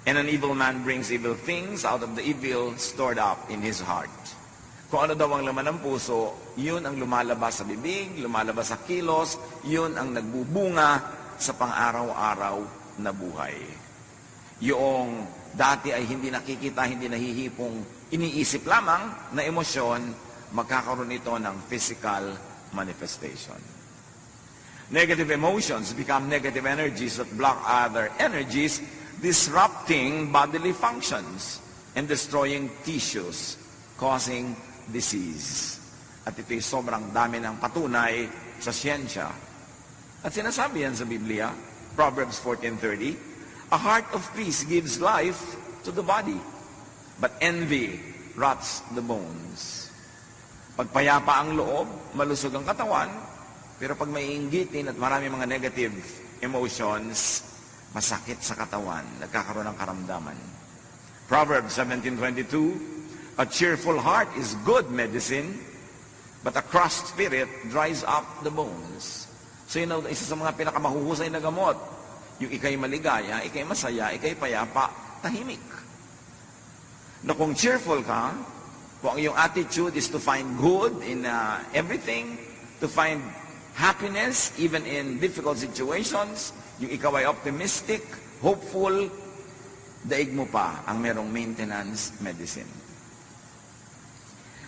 And an evil man brings evil things out of the evil stored up in his heart. Kung ano daw ang laman ng puso, yun ang lumalabas sa bibig, lumalabas sa kilos, yun ang nagbubunga sa pang-araw-araw na buhay. Yung dati ay hindi nakikita, hindi nahihipong, iniisip lamang na emosyon, magkakaroon ito ng physical manifestation. Negative emotions become negative energies that block other energies, disrupting bodily functions and destroying tissues, causing disease. At ito'y sobrang dami ng patunay sa siyensya. At sinasabi yan sa Biblia, Proverbs 14:30, a heart of peace gives life to the body, but envy rots the bones. Pagpayapa ang loob, malusog ang katawan, pero pag may inggitin at marami mga negative emotions, masakit sa katawan, nagkakaroon ng karamdaman. Proverbs 17:22, a cheerful heart is good medicine, but a crushed spirit dries up the bones. So yun ang isa sa mga pinakamahuhusay na gamot. Yung ikay maligaya, ikay masaya, ikay payapa, tahimik. Na kung cheerful ka, kung ang iyong attitude is to find good in everything, to find happiness even in difficult situations, yung ikaw ay optimistic, hopeful, daig mo pa ang merong maintenance medicine.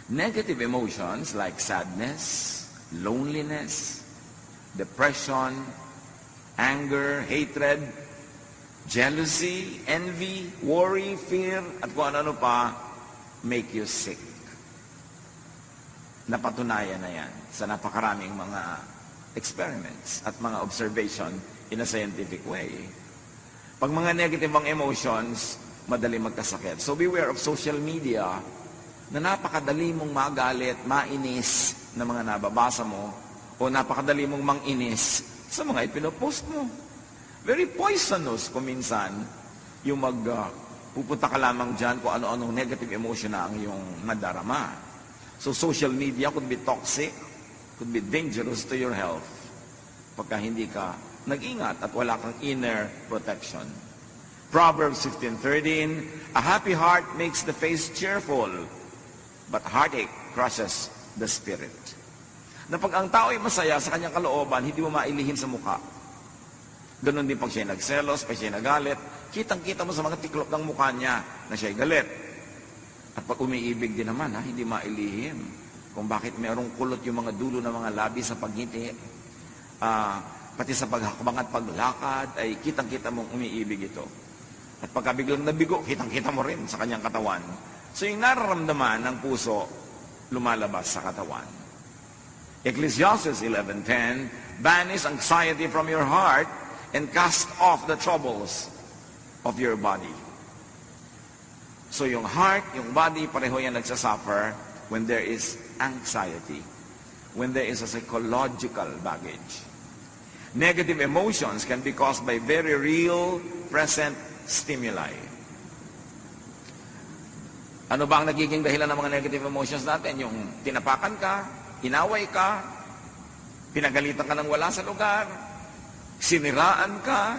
Negative emotions like sadness, loneliness, depression, anger, hatred, jealousy, envy, worry, fear, at kung ano pa, make you sick. Napatunayan na yan sa napakaraming mga experiments at mga observation in a scientific way. Pag mga negative ang emotions, madali magkasakit. So beware of social media na napakadali mong magalit, mainis na mga nababasa mo o napakadali mong manginis sa mga ipinopost mo. Very poisonous kung minsan yung pupunta ka lamang dyan kung ano-anong negative emotion na ang iyong nadarama. So social media could be toxic, could be dangerous to your health pagka hindi ka nag-ingat at wala kang inner protection. Proverbs 15:13, a happy heart makes the face cheerful, but heartache crushes the spirit. Na pag ang tao ay masaya sa kanyang kalooban, hindi mo mailihim sa mukha. Ganon din pag siya nagselos, pag siya nagalit, kitang-kita mo sa mga tiklop ng mukha niya na siya ay galit. At pag umiibig din naman, hindi mailihim kung bakit mayroong kulot yung mga dulo ng mga labi sa pagngiti. Pati sa paghakbang at paglakad, ay kitang-kita mong umiibig ito. At pagka biglang nabigo, kitang-kita mo rin sa kanyang katawan. So yung nararamdaman ng puso, lumalabas sa katawan. Ecclesiastes 11:10, banish anxiety from your heart and cast off the troubles of your body. So yung heart, yung body, pareho yan nagsasuffer when there is anxiety, when there is a psychological baggage. Negative emotions can be caused by very real, present stimuli. Ano ba ang nagiging dahilan ng mga negative emotions natin? Yung tinapakan ka, inaway ka, pinagalitan ka ng wala sa lugar, siniraan ka,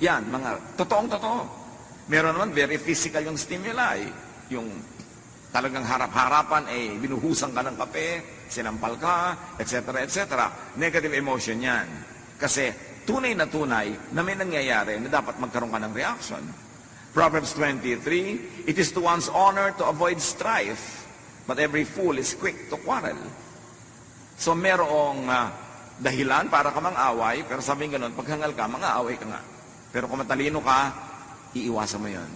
yan, mga totoong-totoo. Meron naman very physical yung stimuli. Yung talagang harap-harapan, binuhusan ka ng kape, sinampal ka, etc., etc. Negative emotion yan. Kasi tunay na may nangyayari na dapat magkaroon ka ng reaction. Proverbs 23, it is to one's honor to avoid strife, but every fool is quick to quarrel. So merong dahilan para ka mang-away, pero sabihin ganun, paghangal ka, mang-aaway ka nga. Pero kung matalino ka, iiwasan mo yun.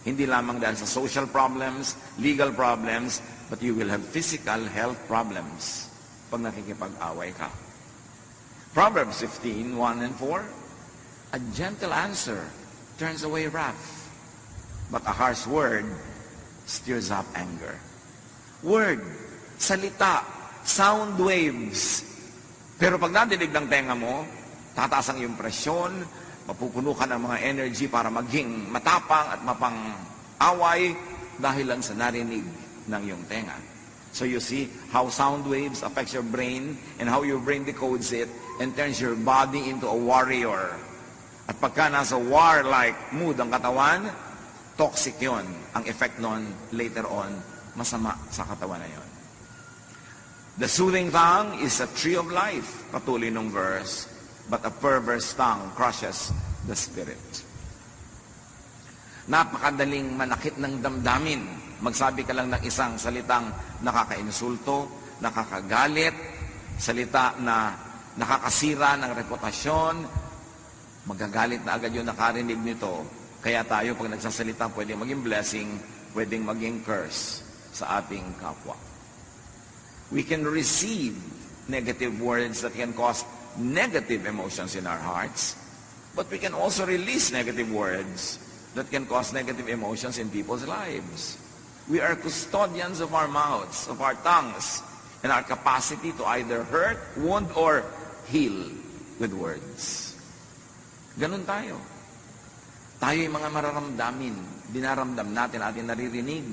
Hindi lamang dahil sa social problems, legal problems, but you will have physical health problems pag nakikipag-away ka. Proverbs 15:1 and 4, a gentle answer turns away wrath, but a harsh word stirs up anger. Word, salita, sound waves. Pero pag nadinig ng tenga mo, tataas ang iyong presyon, mapupuno ka ng mga energy para maging matapang at mapang-away dahil lang sa narinig ng iyong tenga. So you see how sound waves affects your brain and how your brain decodes it and turns your body into a warrior. At pagka nasa war-like mood ang katawan, toxic yon. Ang effect nun, later on, masama sa katawan na yon. The soothing tongue is a tree of life, patuloy nung verse, but a perverse tongue crushes the spirit. Napakadaling manakit ng damdamin. Magsabi ka lang ng isang salitang nakakainsulto, nakakagalit, salita na nakakasira ng reputasyon, magagalit na agad yung nakarinig nito. Kaya tayo, pag nagsasalita, pwedeng maging blessing, pwedeng maging curse sa ating kapwa. We can receive negative words that can cause negative emotions in our hearts, but we can also release negative words that can cause negative emotions in people's lives. We are custodians of our mouths, of our tongues, and our capacity to either hurt, wound, or heal with words. Ganun tayo. Tayo yung mga mararamdamin, dinaramdam natin, ating naririnig.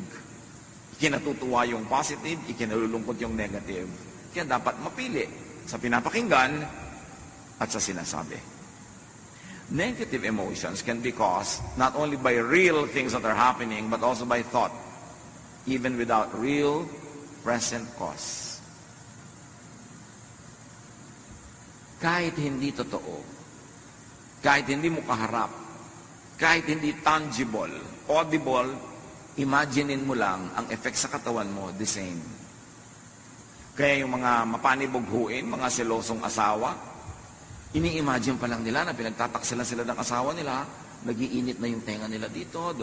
Ikinatutuwa yung positive, ikinalulungkot yung negative. Kaya dapat mapili sa pinapakinggan at sa sinasabi. Negative emotions can be caused not only by real things that are happening, but also by thought, even without real present cause. Kahit hindi totoo, kahit hindi mo kaharap, kahit hindi tangible, audible, imaginein mo lang ang effect sa katawan mo, the same. Kaya yung mga mapanibughuin, mga selosong asawa, ini-imagine pa lang nila na pinagtataksilan sila ng asawa nila, nagiinit na yung tenga nila dito,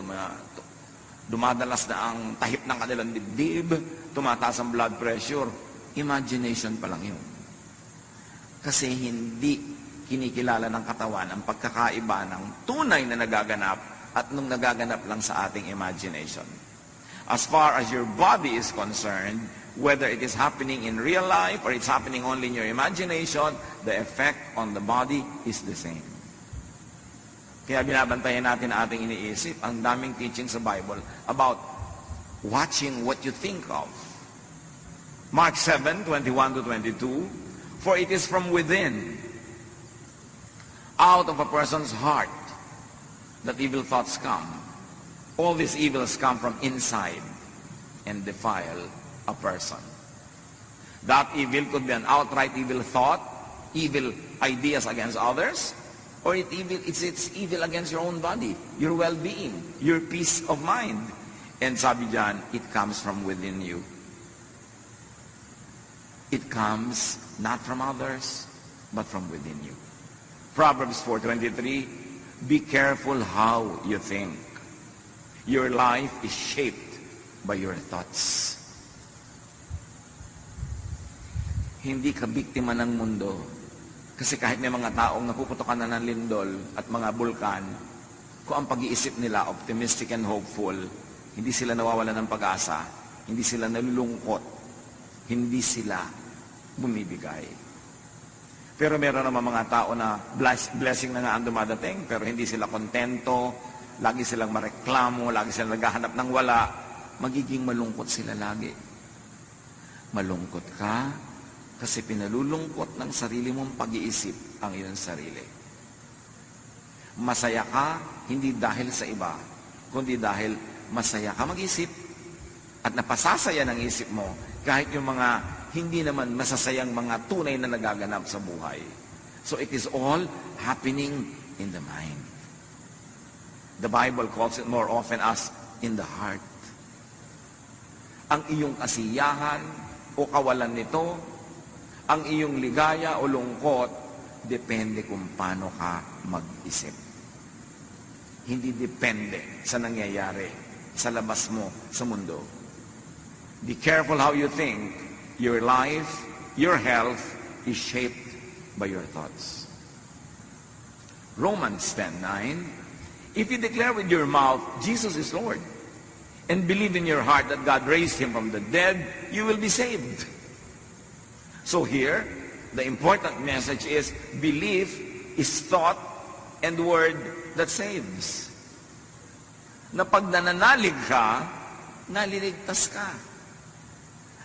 dumadalas na ang tahip ng kanilang dibdib, tumataas ang blood pressure. Imagination pa lang yun. Kasi hindi kinikilala ng katawan ang pagkakaiba ng tunay na nagaganap at nung nagaganap lang sa ating imagination. As far as your body is concerned, whether it is happening in real life or it's happening only in your imagination, the effect on the body is the same. Kaya binabantayan natin ang ating iniisip. Ang daming teaching sa Bible about watching what you think of. Mark 7:21 to 22, for it is from within, out of a person's heart, that evil thoughts come. All these evils come from inside and defile a person. That evil could be an outright evil thought, evil ideas against others, or it's evil against your own body, your well-being, your peace of mind. And sabi diyan, it comes from within you. It comes not from others, but from within you. Proverbs 4:23, be careful how you think. Your life is shaped by your thoughts. Hindi ka biktima ng mundo. Kasi kahit may mga taong napuputokan na ng lindol at mga bulkan, kung ang pag-iisip nila optimistic and hopeful, hindi sila nawawalan ng pag-asa, hindi sila nalulungkot, hindi sila bumibigay. Pero meron naman mga tao na blessing na nga ang dumadating, pero hindi sila kontento, lagi silang mareklamo, lagi silang naghahanap ng wala, magiging malungkot sila lagi. Malungkot ka kasi pinalulungkot ng sarili mong pag-iisip ang iyong sarili. Masaya ka, hindi dahil sa iba, kundi dahil masaya ka mag-isip at napasasaya ng isip mo kahit yung mga hindi naman masasayang mga tunay na nagaganap sa buhay. So it is all happening in the mind. The Bible calls it more often as in the heart. Ang iyong kasiyahan o kawalan nito, ang iyong ligaya o lungkot, depende kung paano ka mag-isip. Hindi depende sa nangyayari sa labas mo sa mundo. Be careful how you think. Your life, your health is shaped by your thoughts. Romans 10:9, if you declare with your mouth, Jesus is Lord, and believe in your heart that God raised him from the dead, you will be saved. So here, the important message is, belief is thought and word that saves. Na pag nananalig ka, naliligtas ka.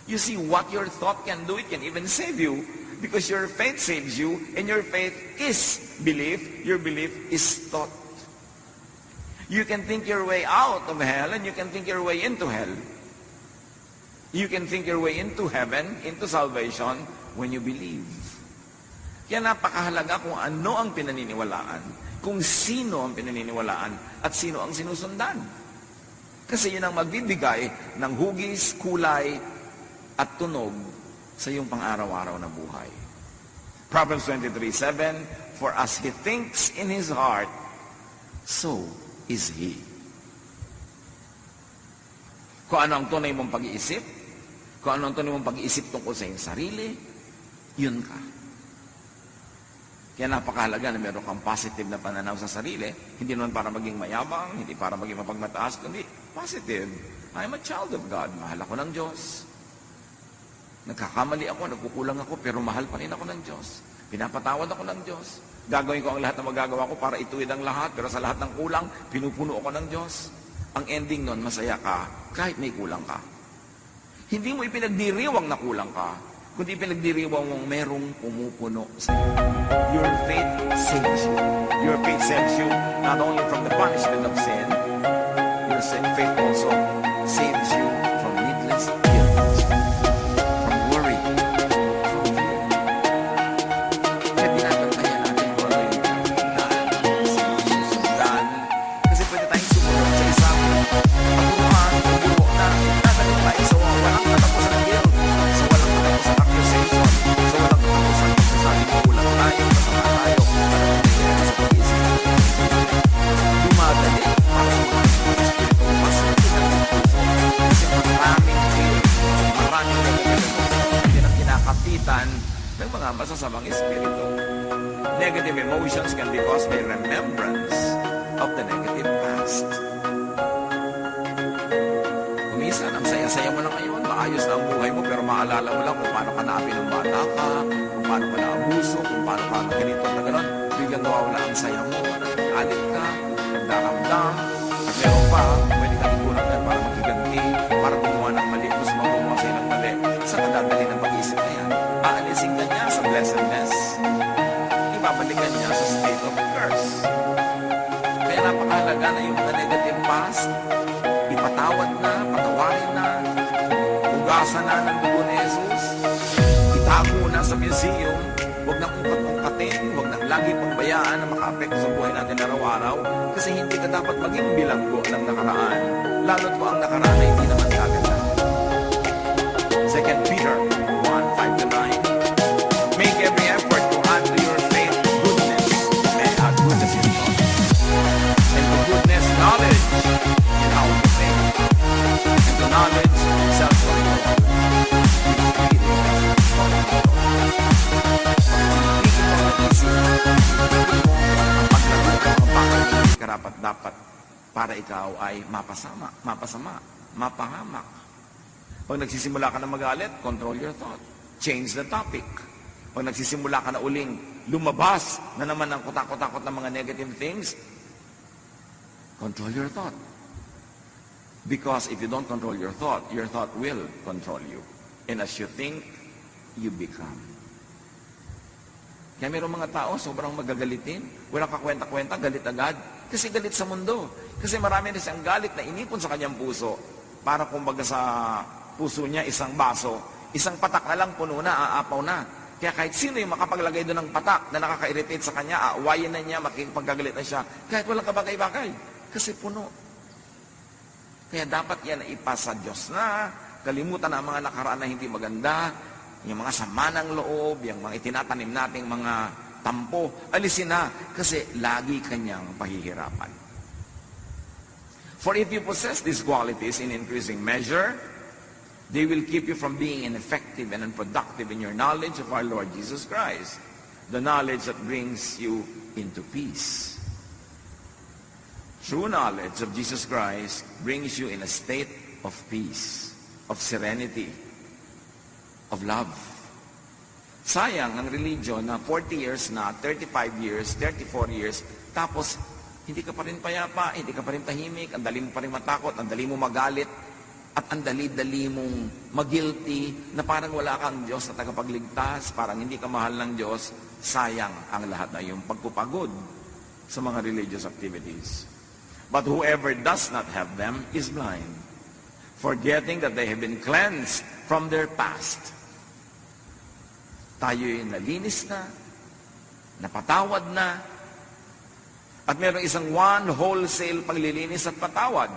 You see, what your thought can do, it can even save you, because your faith saves you, and your faith is belief, your belief is thought. You can think your way out of hell and you can think your way into hell. You can think your way into heaven, into salvation, when you believe. Kaya napakahalaga kung ano ang pinaniniwalaan, kung sino ang pinaniniwalaan, at sino ang sinusundan. Kasi yun ang magbibigay ng hugis, kulay, at tunog sa iyong pang-araw-araw na buhay. Proverbs 23:7, for as he thinks in his heart, so is he. Kung ano ang tunay mong pag-iisip, kung ano ang tunay mong pag-iisip tungkol sa iyong sarili, yun ka. Kaya napakahalaga na meron kang positive na pananaw sa sarili, hindi naman para maging mayabang, hindi para maging mapagmataas, kundi positive. I'm a child of God. Mahal ako ng Diyos. Nagkakamali ako, nagkukulang ako, pero mahal pa rin ako ng Diyos. Pinapatawad ako ng Diyos. Gagawin ko ang lahat na magagawa ko para ituwid ang lahat, pero sa lahat ng kulang, pinupuno ako ng Diyos. Ang ending nun, masaya ka, kahit may kulang ka. Hindi mo ipinagdiriwang na kulang ka, kundi ipinagdiriwang mong merong pumupuno sa iyo. Your faith saves you. Your faith saves you not only from the punishment of sin, your faith also saves you from needless guilt, from worry, from fear. Kaya tinatantayan natin kung ano yung susundan. Kasi pwede tayong sumunod sa isang paturuan, pagbuo na natagal tayo sa walang katapusan ng guilt, sa walang katapusan ng accusation, sa walang katapusan ng pagsasabi ng kulang tayo, masama tayo, para mangyayari sa pag-iisip. Dumadali para sa mga espiritu, mas makilang ng puso, kasi maraming fear, maraming negative emotions na kinakapitan ng mga masasamang espiritu. Negative emotions can be caused by remembrance of the negative past. Kumisan, ang saya-saya mo na ngayon, maayos na ang buhay mo, pero maalala mo lang kung paano ka naapin ng bata ka, kung paano ka naabuso, kung paano ka ganito na gano'n, biglang nawawala ang saya mo, nag-alit ka, nagdaramdam, at meron pa, pwede kang ikunan yan para magiganti, para gumawa ng mali, gusto mo gumawa sa'yo ng mali, saan ka dadali ng pag-isip na yan? Aalisin ka niya sa blessedness. Ibabalikan niya sa state of curse. Kaya napakahalaga na yung mga negative past, ipatawad na, patawarin na, ugasan na ng dugo ni Jesus, itago na sa museum, huwag nang ungkat-ungkatin, huwag nang lagi pang bayaan na maka-apekto sa buhay natin araw-araw, kasi hindi ka dapat maging bilanggo ng nakaraan, lalo't po ang nakaraan ay hindi naman kaganda. 2 Peter 1:5-9, make every effort to add to your faith goodness, may add goodness in thought, and to goodness knowledge in how to think, and to knowledge self-control. Karapat-dapat para ikaw ay mapasama, mapahamak. Pag nagsisimula ka na magalit, control your thought. Change the topic. Pag nagsisimula ka na uling lumabas na naman ng kutakot-takot ng mga negative things, control your thought. Because if you don't control your thought will control you. And as you think, you become. Kaya mayroong mga tao, sobrang magagalitin. Walang kakwenta-kwenta, galit agad. Kasi galit sa mundo. Kasi marami na siyang galit na inipon sa kanyang puso. Para kumbaga sa puso niya, isang baso, isang patak na lang puno na, aapaw na. Kaya kahit sino yung makapaglagay doon ng patak na nakaka-irritate sa kanya, aawayin na niya, makikipagkagalit na siya. Kahit walang kabagay-bagay. Kasi puno. Kaya dapat yan ipasa Diyos na, kalimutan ang mga nakaraan na hindi maganda, yung mga sama ng loob, yung mga itinatanim nating mga tampo, alisin na, kasi lagi kanyang pahihirapan. For if you possess these qualities in increasing measure, they will keep you from being ineffective and unproductive in your knowledge of our Lord Jesus Christ, the knowledge that brings you into peace. True knowledge of Jesus Christ brings you in a state of peace, of serenity, of love. Sayang ang religion na 40 years na, 35 years, 34 years, tapos hindi ka pa rin payapa, hindi ka pa rin tahimik, ang dali mo pa rin matakot, ang dali mo magalit, at ang dali-dali mong mag-guilty na parang wala kang Diyos na tagapagligtas, parang hindi ka mahal ng Diyos. Sayang ang lahat na yung pagpupagod sa mga religious activities. But whoever does not have them is blind, forgetting that they have been cleansed from their past. Tayo'y nalinis na, napatawad na, at mayroong isang one wholesale paglilinis at patawad.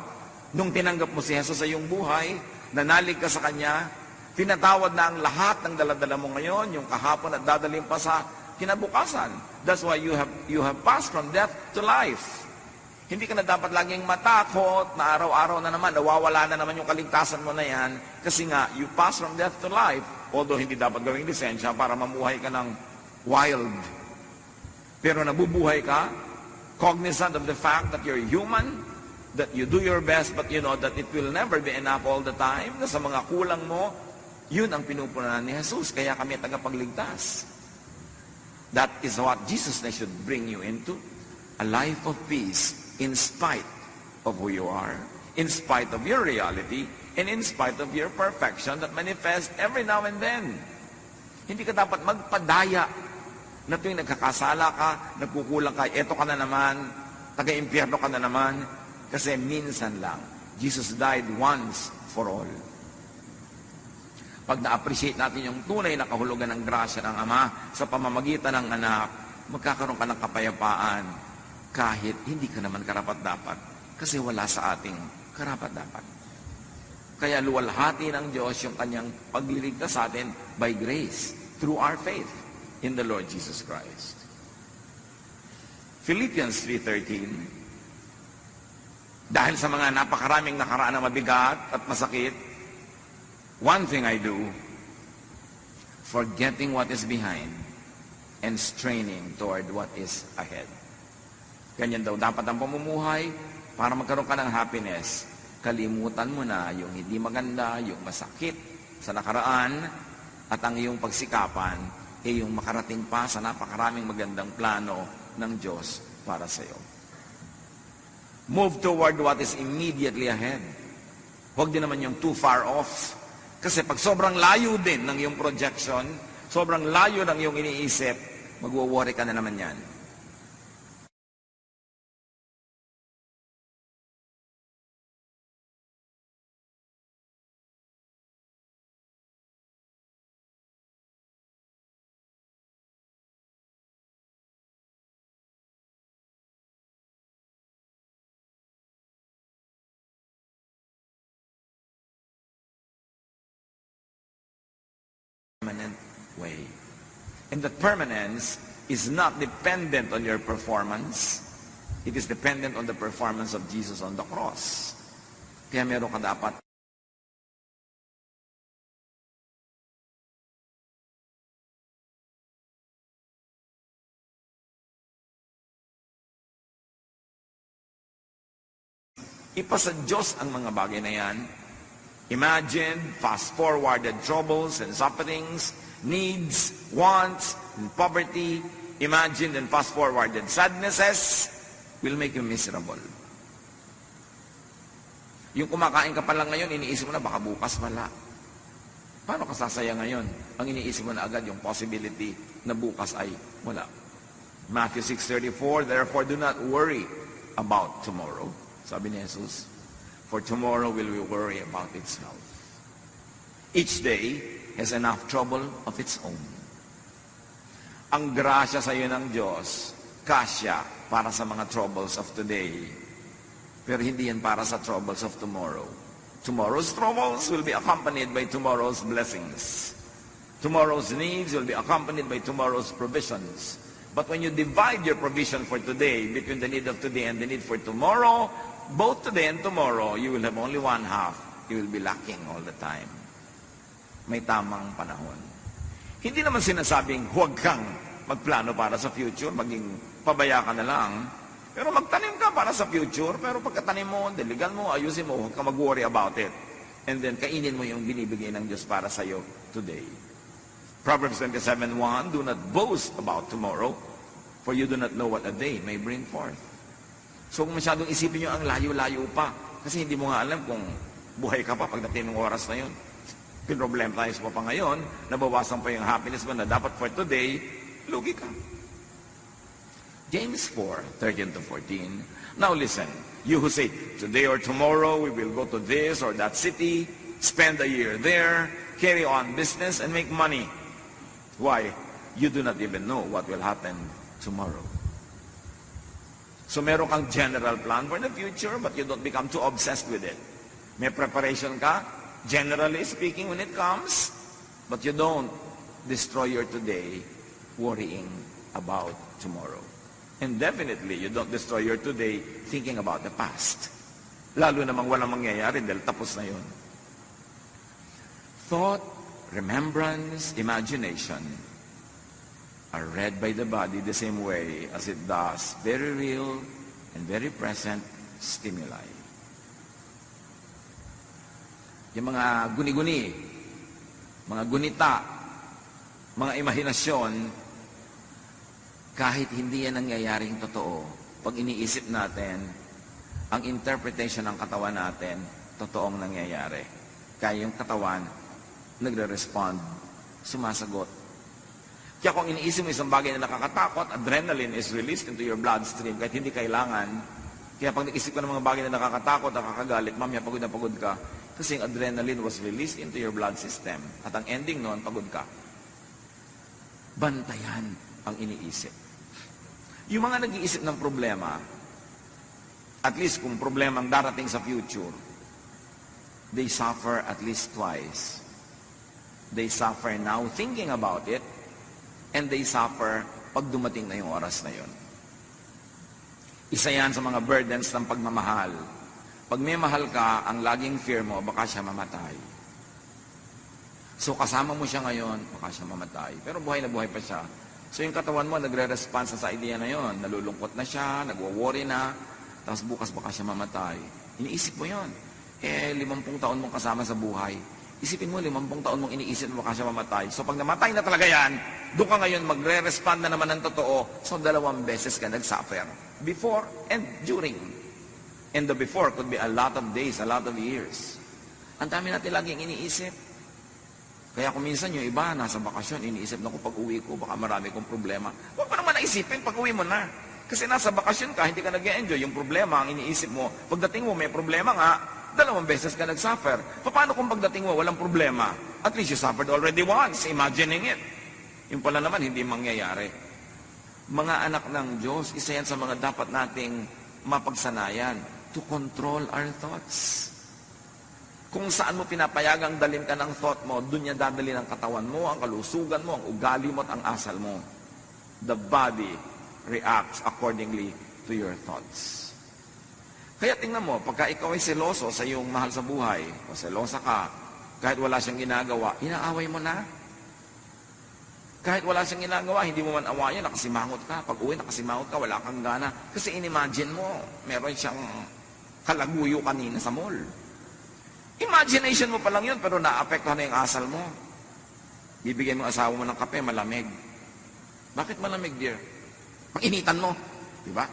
Nung tinanggap mo si Jesus sa iyong buhay, nanalig ka sa Kanya, tinatawad na ang lahat ng daladala mo ngayon, yung kahapon at dadaling pa sa kinabukasan. That's why you have passed from death to life. Hindi ka na dapat laging matakot na araw-araw na naman, nawawala na naman yung kaligtasan mo na yan, kasi nga, you pass from death to life, although hindi dapat gawing lisensya para mamuhay ka ng wild. Pero nabubuhay ka, cognizant of the fact that you're human, that you do your best, but you know that it will never be enough all the time, na sa mga kulang mo, yun ang pinupunan ni Jesus, kaya kami tagapagligtas. That is what Jesus should bring you into, a life of peace, in spite of who you are, in spite of your reality, and in spite of your perfection that manifests every now and then. Hindi ka dapat magpadaya na tuwing nagkakasala ka, nagkukulang ka, eto ka na naman, taga-impyerno ka na naman, kasi minsan lang. Jesus died once for all. Pag na-appreciate natin yung tunay na kahulugan ng grasya ng Ama sa pamamagitan ng anak, magkakaroon ka ng kapayapaan kahit hindi ka naman karapat-dapat kasi wala sa ating karapat-dapat. Kaya luwalhati ng Diyos yung kanyang pagliligtas sa atin by grace through our faith in the Lord Jesus Christ. Philippians 3:13, dahil sa mga napakaraming nakaraan na mabigat at masakit, one thing I do, forgetting what is behind and straining toward what is ahead. Ganyan daw dapat ang pamumuhay para magkaroon ka ng happiness. Kalimutan mo na yung hindi maganda, yung masakit sa nakaraan, at ang iyong pagsikapan ay yung makarating pa sa napakaraming magandang plano ng Diyos para sa iyo. Move toward what is immediately ahead. Huwag din naman yung too far off. Kasi pag sobrang layo din ng iyong projection, sobrang layo ng iyong iniisip, magwo-worry ka na naman yan. Permanent way. And that permanence is not dependent on your performance. It is dependent on the performance of Jesus on the cross. Kaya meron ka dapat ipasa Diyos ang mga bagay na yan. Imagine fast-forwarded troubles and sufferings, needs, wants, and poverty. Imagine and fast-forwarded sadnesses will make you miserable. Yung kumakain ka pa lang ngayon, iniisip mo na baka bukas wala. Paano ka sasaya ngayon? Ang iniisip mo na agad yung possibility na bukas ay wala. Matthew 6:34, therefore do not worry about tomorrow. Sabi ni Jesus, for tomorrow will we worry about itself. Each day has enough trouble of its own. Ang grasya sa iyo ng Diyos, kasya para sa mga troubles of today. Pero hindi yan para sa troubles of tomorrow. Tomorrow's troubles will be accompanied by tomorrow's blessings. Tomorrow's needs will be accompanied by tomorrow's provisions. But when you divide your provision for today between the need of today and the need for tomorrow, both today and tomorrow, you will have only one half. You will be lacking all the time. May tamang panahon. Hindi naman sinasabing huwag kang magplano para sa future, maging pabaya ka na lang. Pero magtanim ka para sa future, pero pagkatanim mo, diligan mo, ayusin mo, huwag ka mag-worry about it. And then, kainin mo yung binibigay ng Diyos para sa iyo today. Proverbs 27:1, do not boast about tomorrow, for you do not know what a day may bring forth. So kung masyadong isipin nyo ang layo-layo pa, kasi hindi mo nga alam kung buhay ka pa pagdating ng oras na yun. Pinroblem tayo sa pa ngayon, nabawasan pa yung happiness mo na dapat for today, lugi ka. James 4:13-14. Now listen, You who say, today or tomorrow we will go to this or that city, spend a year there, carry on business, and make money. Why? You do not even know what will happen tomorrow. So meron kang general plan for the future, but you don't become too obsessed with it. May preparation ka, generally speaking, when it comes, but you don't destroy your today worrying about tomorrow. And definitely, you don't destroy your today thinking about the past. Lalo namang walang mangyayari dahil tapos na yun. Thought, remembrance, imagination are read by the body the same way as it does very real and very present stimuli. Yung mga guni-guni, mga gunita, mga imahinasyon, kahit hindi yan nangyayaring totoo, pag iniisip natin, ang interpretation ng katawan natin, totoong nangyayari. Kaya yung katawan, nagre-respond, sumasagot. Kaya kung iniisip mo isang bagay na nakakatakot, adrenaline is released into your bloodstream kahit hindi kailangan. Kaya pag nag-isip ka ng mga bagay na nakakatakot, nakakagalit, mamaya pagod na pagod ka, kasi yung adrenaline was released into your blood system. At ang ending nun, pagod ka. Bantayan ang iniisip. Yung mga nag-iisip ng problema, at least kung problema ang darating sa future, they suffer at least twice. They suffer now thinking about it, and they suffer pag dumating na yung oras na yun. Isa yan sa mga burdens ng pagmamahal. Pag may mahal ka, ang laging fear mo, baka siya mamatay. So kasama mo siya ngayon, baka siya mamatay. Pero buhay na buhay pa siya. So yung katawan mo, nagre-response sa idea na yon. Nalulungkot na siya, nagwo-worry na, tapos bukas baka siya mamatay. Iniisip mo yon. 50 taon mong kasama sa buhay. Isipin mo, 50 taon mong iniisip mo baka siya mamatay. So pag namatay na talaga yan, doon ka ngayon magre-respond na naman ng totoo. So 2 beses ka nag-suffer. Before and during. And the before could be a lot of days, a lot of years. Ang dami natin laging iniisip. Kaya kung minsan yung iba, nasa bakasyon, iniisip na ko pag uwi ko, baka marami kong problema. Huwag mo naman naisipin pag uwi mo na. Kasi nasa bakasyon ka, hindi ka nag-enjoy. Yung problema, ang iniisip mo, pagdating mo may problema nga, 2 beses ka nag-suffer. Paano kung pagdating mo walang problema? At least you suffered already once, imagining it. Yung pala naman, hindi mangyayari. Mga anak ng Diyos, isa yan sa mga dapat nating mapagsanayan to control our thoughts. Kung saan mo pinapayagang dalhin ka ng thought mo, doon niya dadali ng katawan mo, ang kalusugan mo, ang ugali mo at ang asal mo. The body reacts accordingly to your thoughts. Kaya tingnan mo, pagka ikaw ay seloso sa iyong mahal sa buhay, o selosa ka, kahit wala siyang ginagawa, inaaway mo na. Kahit wala siyang ginagawa, hindi mo man awayan, nakasimangot ka. Pag uwi, nakasimangot ka, wala kang gana. Kasi inimagine mo, meron siyang kalaguyo kanina sa mall. Imagination mo pa lang yun, pero naapektuhan na yung asal mo. Bibigyan mo asawa mo ng kape, malamig. Bakit malamig, dear? Pag-initan mo. Diba?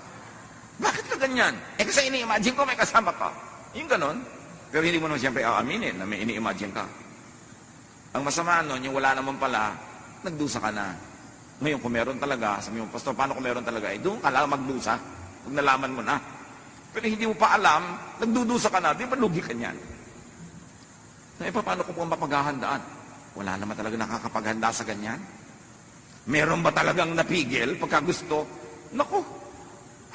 Bakit ka ganyan? Kasi ini-imagine ko may kasama ka. Yung ganon. Pero hindi mo naman siyempre aaminin na may ini-imagine ka. Ang masama nun, yung wala naman pala, nagdusa ka na. Ngayon, kung meron talaga, sabi mo, Pastor, paano kung meron talaga? Doon ka lang magdusa. Pag nalaman mo na. Pero hindi mo pa alam, nagdudusa ka na, di ba lugi ka niyan? Paano ko pong mapaghahandaan? Wala naman talaga nakakapaghanda sa ganyan. Meron ba talagang napigil pagka gusto? Naku,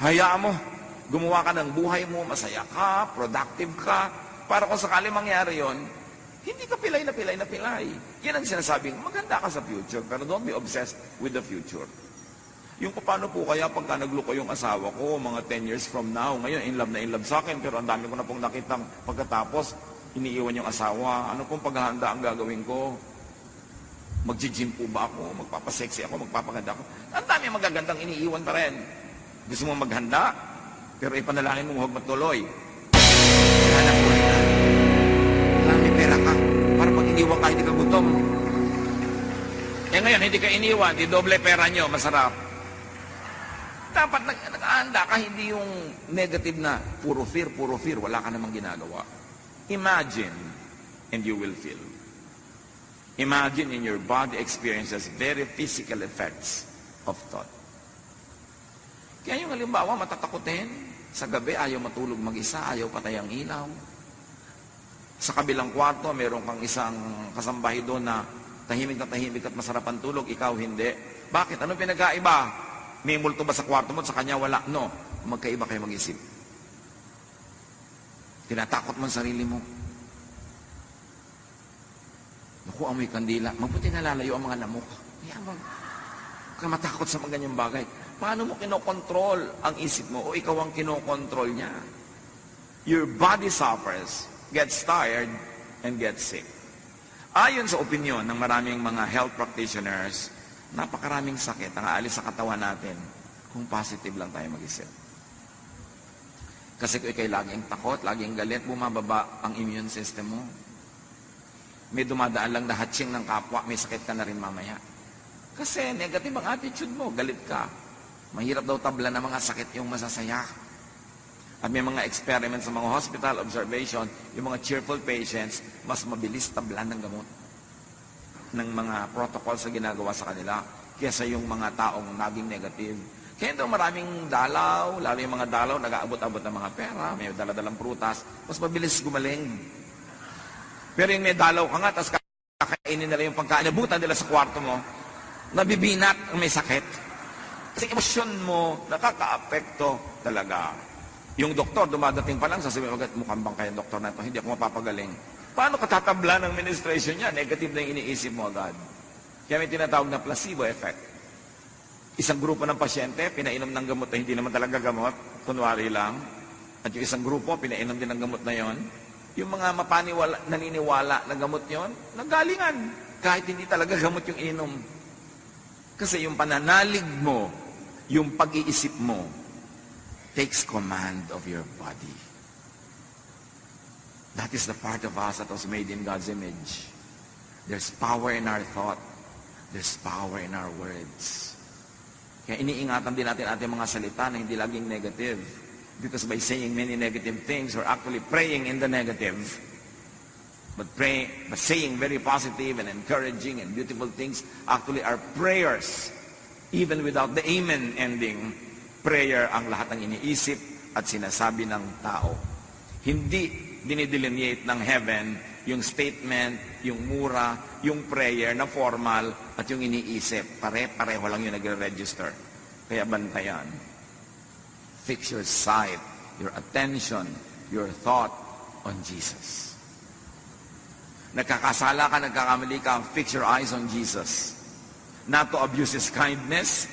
hayaan mo. Gumawa ka ng buhay mo, masaya ka, productive ka. Para kung sakali mangyari yon, hindi ka pilay na pilay na pilay. Yan ang sinasabing, maganda ka sa future, pero don't be obsessed with the future. Yung paano po kaya pagka nagluko yung asawa ko, mga 10 years from now, ngayon in love sa akin, pero ang dami ko na pong nakitang pagkatapos, iniiwan yung asawa, ano pong paghahanda ang gagawin ko? Mag-gym po ba ako? Magpapasexy ako? Magpapaganda ako? Ang dami magagandang iniiwan pa rin. Gusto mo maghanda? Pero ipanalangin mo huwag matuloy. Hanap mo rin na. Marami pera ka. Para pag iniwan ka, hindi ka gutom. Ngayon, hindi ka iniwan, di doble pera nyo, masarap. Dapat nag-aanda ka, hindi yung negative na puro fear, wala ka namang ginagawa. Imagine, and you will feel. Imagine in your body experiences very physical effects of thought. Kaya yung halimbawa, matatakotin, Sa gabi, ayaw matulog mag-isa, ayaw patay ang ilaw. Sa kabilang kwarto, meron kang isang kasambahay doon na tahimik at masarap ang tulog, ikaw hindi. Bakit? Anong pinagkaiba? May multo ba sa kwarto mo at sa kanya wala? No. Magkaiba kayo mag-isip. Tinatakot mo ang sarili mo. Naku, amoy kandila. Mabuti nalalayo ang mga lamok. Kaya huwag ka matakot sa mga ganyang bagay. Paano mo kinokontrol ang isip mo o ikaw ang kinokontrol niya? Your body suffers, gets tired, and gets sick. Ayon sa opinion ng maraming mga health practitioners, napakaraming sakit ang aalis sa katawan natin kung positive lang tayo mag-isip. Kasi kung ikay laging takot, laging galit, bumababa ang immune system mo. May dumadaan lang na hatching ng kapwa, may sakit ka na rin mamaya. Kasi negative ang attitude mo, galit ka. Mahirap daw tabla ng mga sakit yung masasaya. At may mga experiments sa mga hospital observation, yung mga cheerful patients, mas mabilis tablan ng gamot ng mga protocols na ginagawa sa kanila kaysa yung mga taong naging negative. Kaya daw maraming dalaw, lalo yung mga dalaw, nag-aabot-abot ng mga pera, may daladalang prutas, mas mabilis gumaling. Pero yung may dalaw ka nga, tapos kakainin nila yung pagkaabutan nila sa kwarto mo, nabibinat, may sakit. Kasi emosyon mo, nakaka-apekto talaga. Yung doktor, dumadating pa lang, sasabihin agad, mukhang bang kaya doktor na ito, hindi ako mapapagaling. Paano katatabla ng administration niya? Negative na yung iniisip mo agad. Kaya may tinatawag na placebo effect. Isang grupo ng pasyente, pinainom ng gamot na hindi naman talaga gamot, kunwari lang. At yung isang grupo, pinainom din ng gamot na yon. Yung mga naniniwala na gamot yon, nanggalingan. Kahit hindi talaga gamot yung inom. Kasi yung pananalig mo, yung pag-iisip mo, takes command of your body. That is the part of us that was made in God's image. There's power in our thought. There's power in our words. Kaya iniingatan din natin ating mga salita na hindi laging negative. Because by saying many negative things, we're actually praying in the negative. But saying very positive and encouraging and beautiful things actually are prayers. Even without the amen ending, prayer ang lahat ng iniisip at sinasabi ng tao. Hindi dinidelineate ng heaven yung statement, yung mura, yung prayer na formal at yung iniisip. Pare-pareho lang yung nagre-register. Kaya bantayan. Fix your sight, your attention, your thought on Jesus. Nagkakasala ka, nagkakamali ka, fix your eyes on Jesus. Not to abuse His kindness,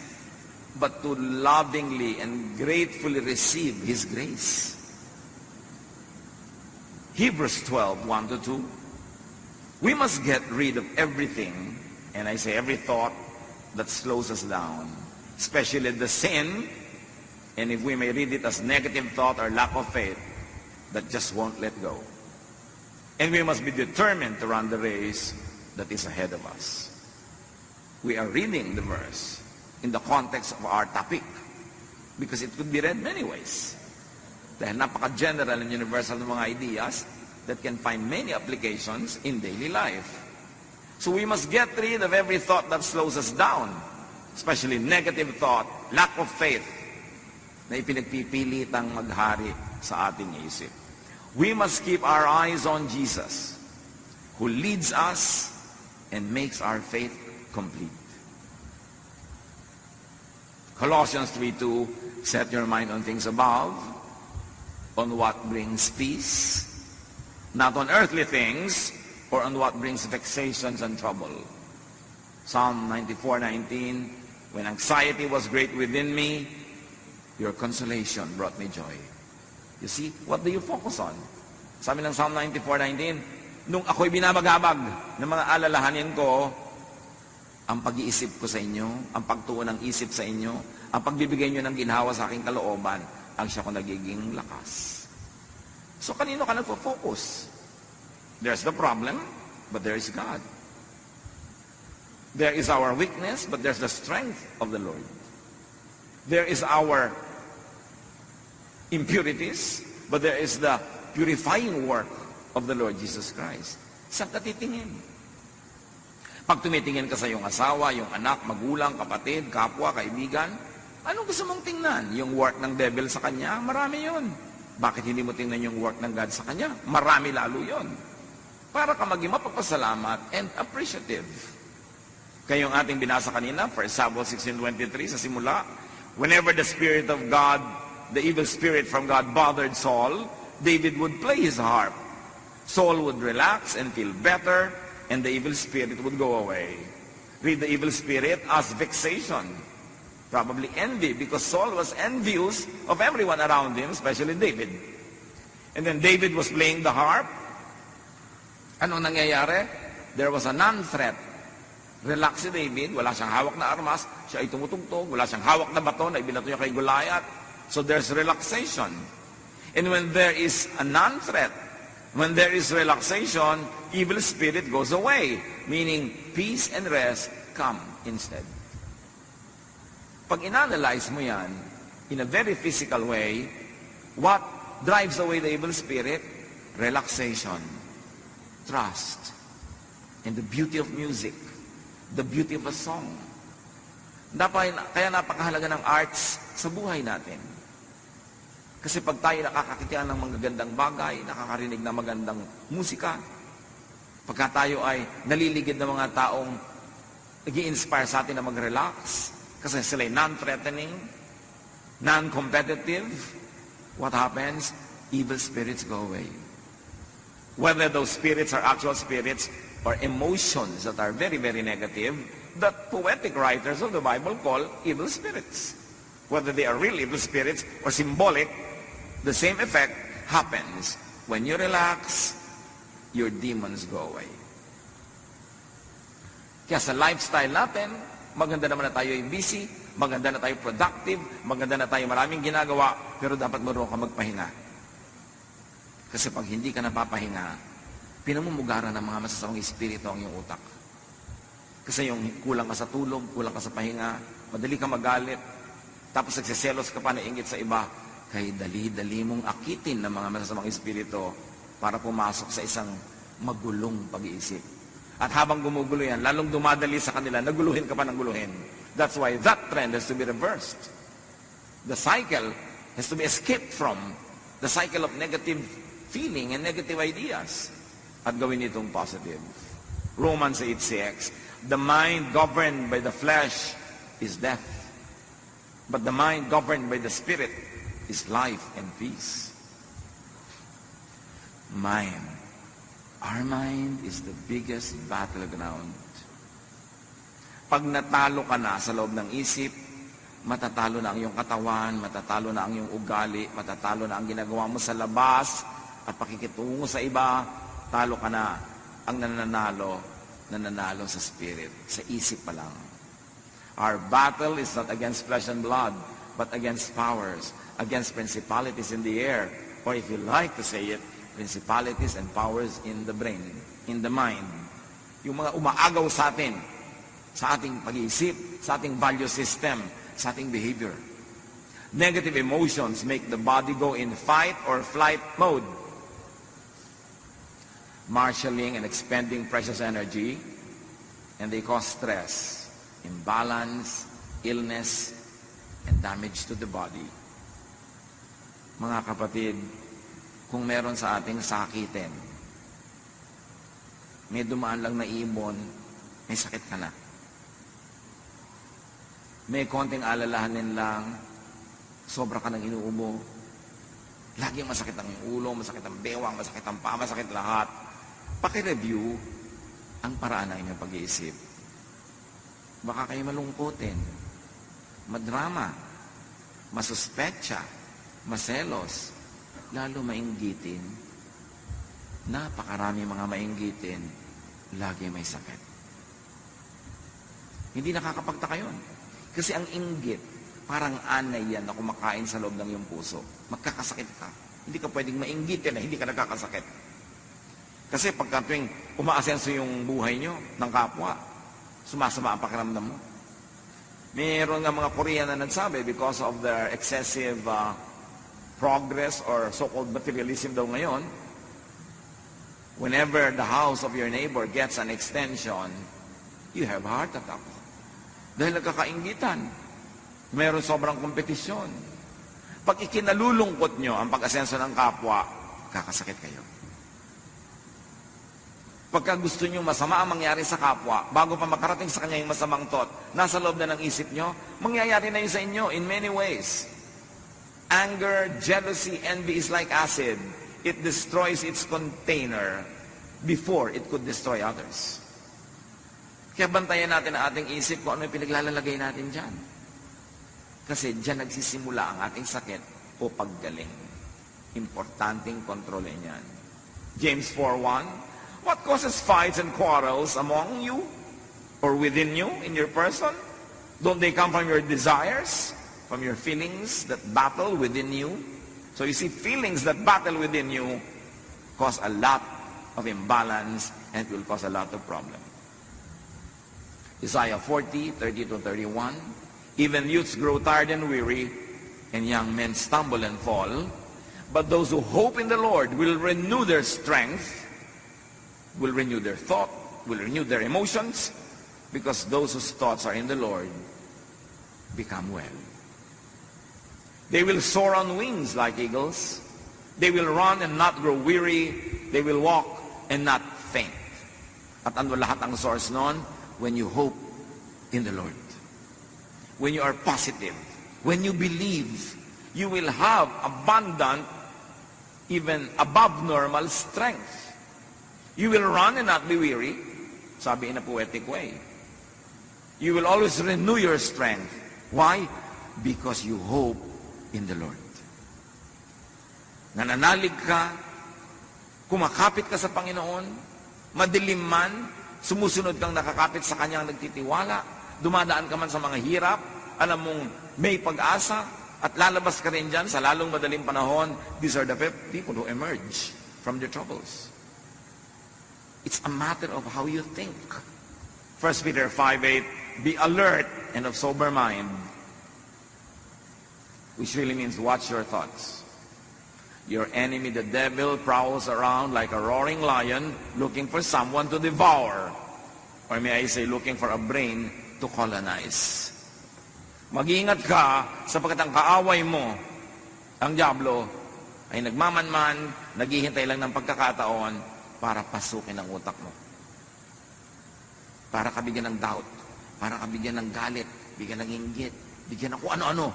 but to lovingly and gratefully receive His grace. Hebrews 12, 1-2. We must get rid of everything, and I say every thought that slows us down, especially the sin, and if we may read it as negative thought or lack of faith, that just won't let go. And we must be determined to run the race that is ahead of us. We are reading the verse in the context of our topic because it could be read many ways. Dahil napaka-general and universal ng mga ideas that can find many applications in daily life. So we must get rid of every thought that slows us down, especially negative thought, lack of faith, na ipinagpipilitang maghari sa ating isip. We must keep our eyes on Jesus, who leads us and makes our faith complete. Colossians 3:2, set your mind on things above, on what brings peace, not on earthly things, or on what brings vexations and trouble. Psalm 94:19, when anxiety was great within me, your consolation brought me joy. You see, what do you focus on? Sabi ng Psalm 94:19, nung ako'y binabagabag ng mga alalahanin ko, ang pag-iisip ko sa inyo, ang pagtuon ng isip sa inyo, ang pagbibigay nyo ng ginhawa sa aking kalooban, ang siya ko nagiging lakas. So kanino ka nagpo-focus? There's the problem, but there is God. There is our weakness, but there's the strength of the Lord. There is our impurities, but there is the purifying work of the Lord Jesus Christ. Saan ka titingin? Pag tumitingin ka sa iyong asawa, iyong anak, magulang, kapatid, kapwa, kaibigan, Anong gusto mong tingnan? Yung work ng devil sa kanya? Marami yun. Bakit hindi mo tingnan yung work ng God sa kanya? Marami lalo yun. Para ka maging mapapasalamat and appreciative. Kayong ating binasa kanina, 1 Samuel 16:23 sa simula, whenever the Spirit of God, the evil spirit from God bothered Saul, David would play his harp. Saul would relax and feel better, and the evil spirit would go away. Read the evil spirit as vexation. Probably envy, because Saul was envious of everyone around him, especially David. And then David was playing the harp. Anong nangyayari? There was a non-threat. Relax si David, wala siyang hawak na armas, siya ay tumutugtog, wala siyang hawak na bato na ibinato niya kay Goliath. So there's relaxation. And when there is a non-threat, when there is relaxation, evil spirit goes away, meaning peace and rest come instead. Pag inanalyze mo yan, in a very physical way, what drives away the evil spirit? Relaxation, trust, and the beauty of music, the beauty of a song. Kaya napakahalaga ng arts sa buhay natin. Kasi pag tayo nakakakitian ng magagandang bagay, nakakarinig ng magandang musika, pagka tayo ay naliligid ng mga taong nag-i-inspire sa atin na mag-relax, kasi sila ay non-threatening, non-competitive, what happens? Evil spirits go away. Whether those spirits are actual spirits or emotions that are very, very negative, that poetic writers of the Bible call evil spirits. Whether they are real evil spirits or symbolic, the same effect happens. When you relax, your demons go away. Kaya sa lifestyle natin, maganda naman na tayo ay busy, maganda na tayo productive, maganda na tayo maraming ginagawa, pero dapat marunong ka magpahinga. Kasi pag hindi ka napapahinga, pinamumugaran ng mga masasamang espiritu ang iyong utak. Kasi yung kulang ka sa tulog, kulang ka sa pahinga, madali ka magalit, tapos nagsiselos ka pa, nainggit sa iba, kay dali-dali mong akitin ng mga masasamang espiritu para pumasok sa isang magulong pag-iisip. At habang gumugulo yan, lalong dumadali sa kanila, naguluhin ka pa ng guluhin. That's why that trend has to be reversed. The cycle has to be escaped from, the cycle of negative feeling and negative ideas. At gawin itong positive. Romans 8:6, the mind governed by the flesh is death, but the mind governed by the Spirit is life and peace. Mind. Our mind is the biggest battleground. Pag natalo ka na sa loob ng isip, matatalo na ang iyong katawan, matatalo na ang iyong ugali, matatalo na ang ginagawa mo sa labas, at pakikitungo sa iba, talo ka na. Ang nananalo sa spirit, sa isip pa lang. Our battle is not against flesh and blood, but against powers, against principalities in the air, or if you like to say it, principalities and powers in the brain, in the mind. Yung mga umaagaw sa atin, sa ating pag-iisip, sa ating value system, sa ating behavior. Negative emotions make the body go in fight or flight mode, marshalling and expending precious energy, and they cause stress, imbalance, illness, and damage to the body. Mga kapatid, kung meron sa ating sakitin, may dumaan lang na ibon, may sakit ka na. May konting alalahanin lang, sobra ka ng inuubo. Laging masakit ang ulo, masakit ang bewang, masakit ang paa, masakit lahat. Paki-review ang paraan ng inyong pag-iisip. Baka kayo malungkutin, madrama, masuspetsa, maselos, lalo mainggitin. Napakarami mga mainggitin, lagi may sakit. Hindi nakakapagtaka yun. Kasi ang inggit, parang anay yan na kumakain sa loob ng iyong puso. Magkakasakit ka. Hindi ka pwedeng mainggitin na hindi ka nagkakasakit. Kasi pagka tuwing umaasenso yung buhay nyo ng kapwa, sumasama ang pakiramdam mo. Mayroon nga mga Korean na nagsabi because of their excessive progress or so-called materialism daw ngayon, whenever the house of your neighbor gets an extension, you have a heart attack. Dahil nagkakainggitan. Mayroon sobrang kompetisyon. Pag ikinalulungkot nyo ang pag-asenso ng kapwa, kakasakit kayo. Pagka gusto nyo masama ang mangyari sa kapwa, bago pa makarating sa kanya yung masamang thought, nasa loob na ng isip nyo, mangyayari na yun sa inyo in many ways. Anger, jealousy, envy is like acid. It destroys its container before it could destroy others. Kaya bantayan natin ang ating isip kung ano yung pinaglalagay natin dyan. Kasi dyan nagsisimula ang ating sakit o paggaling. Importanteng kontrolin yan. James 4:1, what causes fights and quarrels among you or within you in your person? Don't they come from your desires, from your feelings that battle within you? So you see, feelings that battle within you cause a lot of imbalance and it will cause a lot of problems. Isaiah 40:30-31, even youths grow tired and weary, and young men stumble and fall. But those who hope in the Lord will renew their strength, will renew their thought, will renew their emotions, because those whose thoughts are in the Lord become well. They will soar on wings like eagles. They will run and not grow weary. They will walk and not faint. At ano lahat ang source nun? When you hope in the Lord. When you are positive. When you believe, you will have abundant, even above normal strength. You will run and not be weary. Sabi in a poetic way. You will always renew your strength. Why? Because you hope in the Lord. Nananalig ka, kumakapit ka sa Panginoon, madilim man, sumusunod kang nakakapit sa Kanyang nagtitiwala, dumadaan ka man sa mga hirap, alam mong may pag-asa, at lalabas ka rin dyan sa lalong madaling panahon. These are the people who emerge from their troubles. It's a matter of how you think. 1 Peter 5:8, be alert and of sober mind, which really means watch your thoughts. Your enemy, the devil, prowls around like a roaring lion looking for someone to devour. Or may I say, looking for a brain to colonize. Mag-iingat ka sapagkat ang kaaway mo, ang diablo, ay nagmamanman, naghihintay lang ng pagkakataon para pasukin ang utak mo. Para kabigyan ng doubt, para kabigyan ng galit, bigyan ng inggit, bigyan ng kung ano-ano,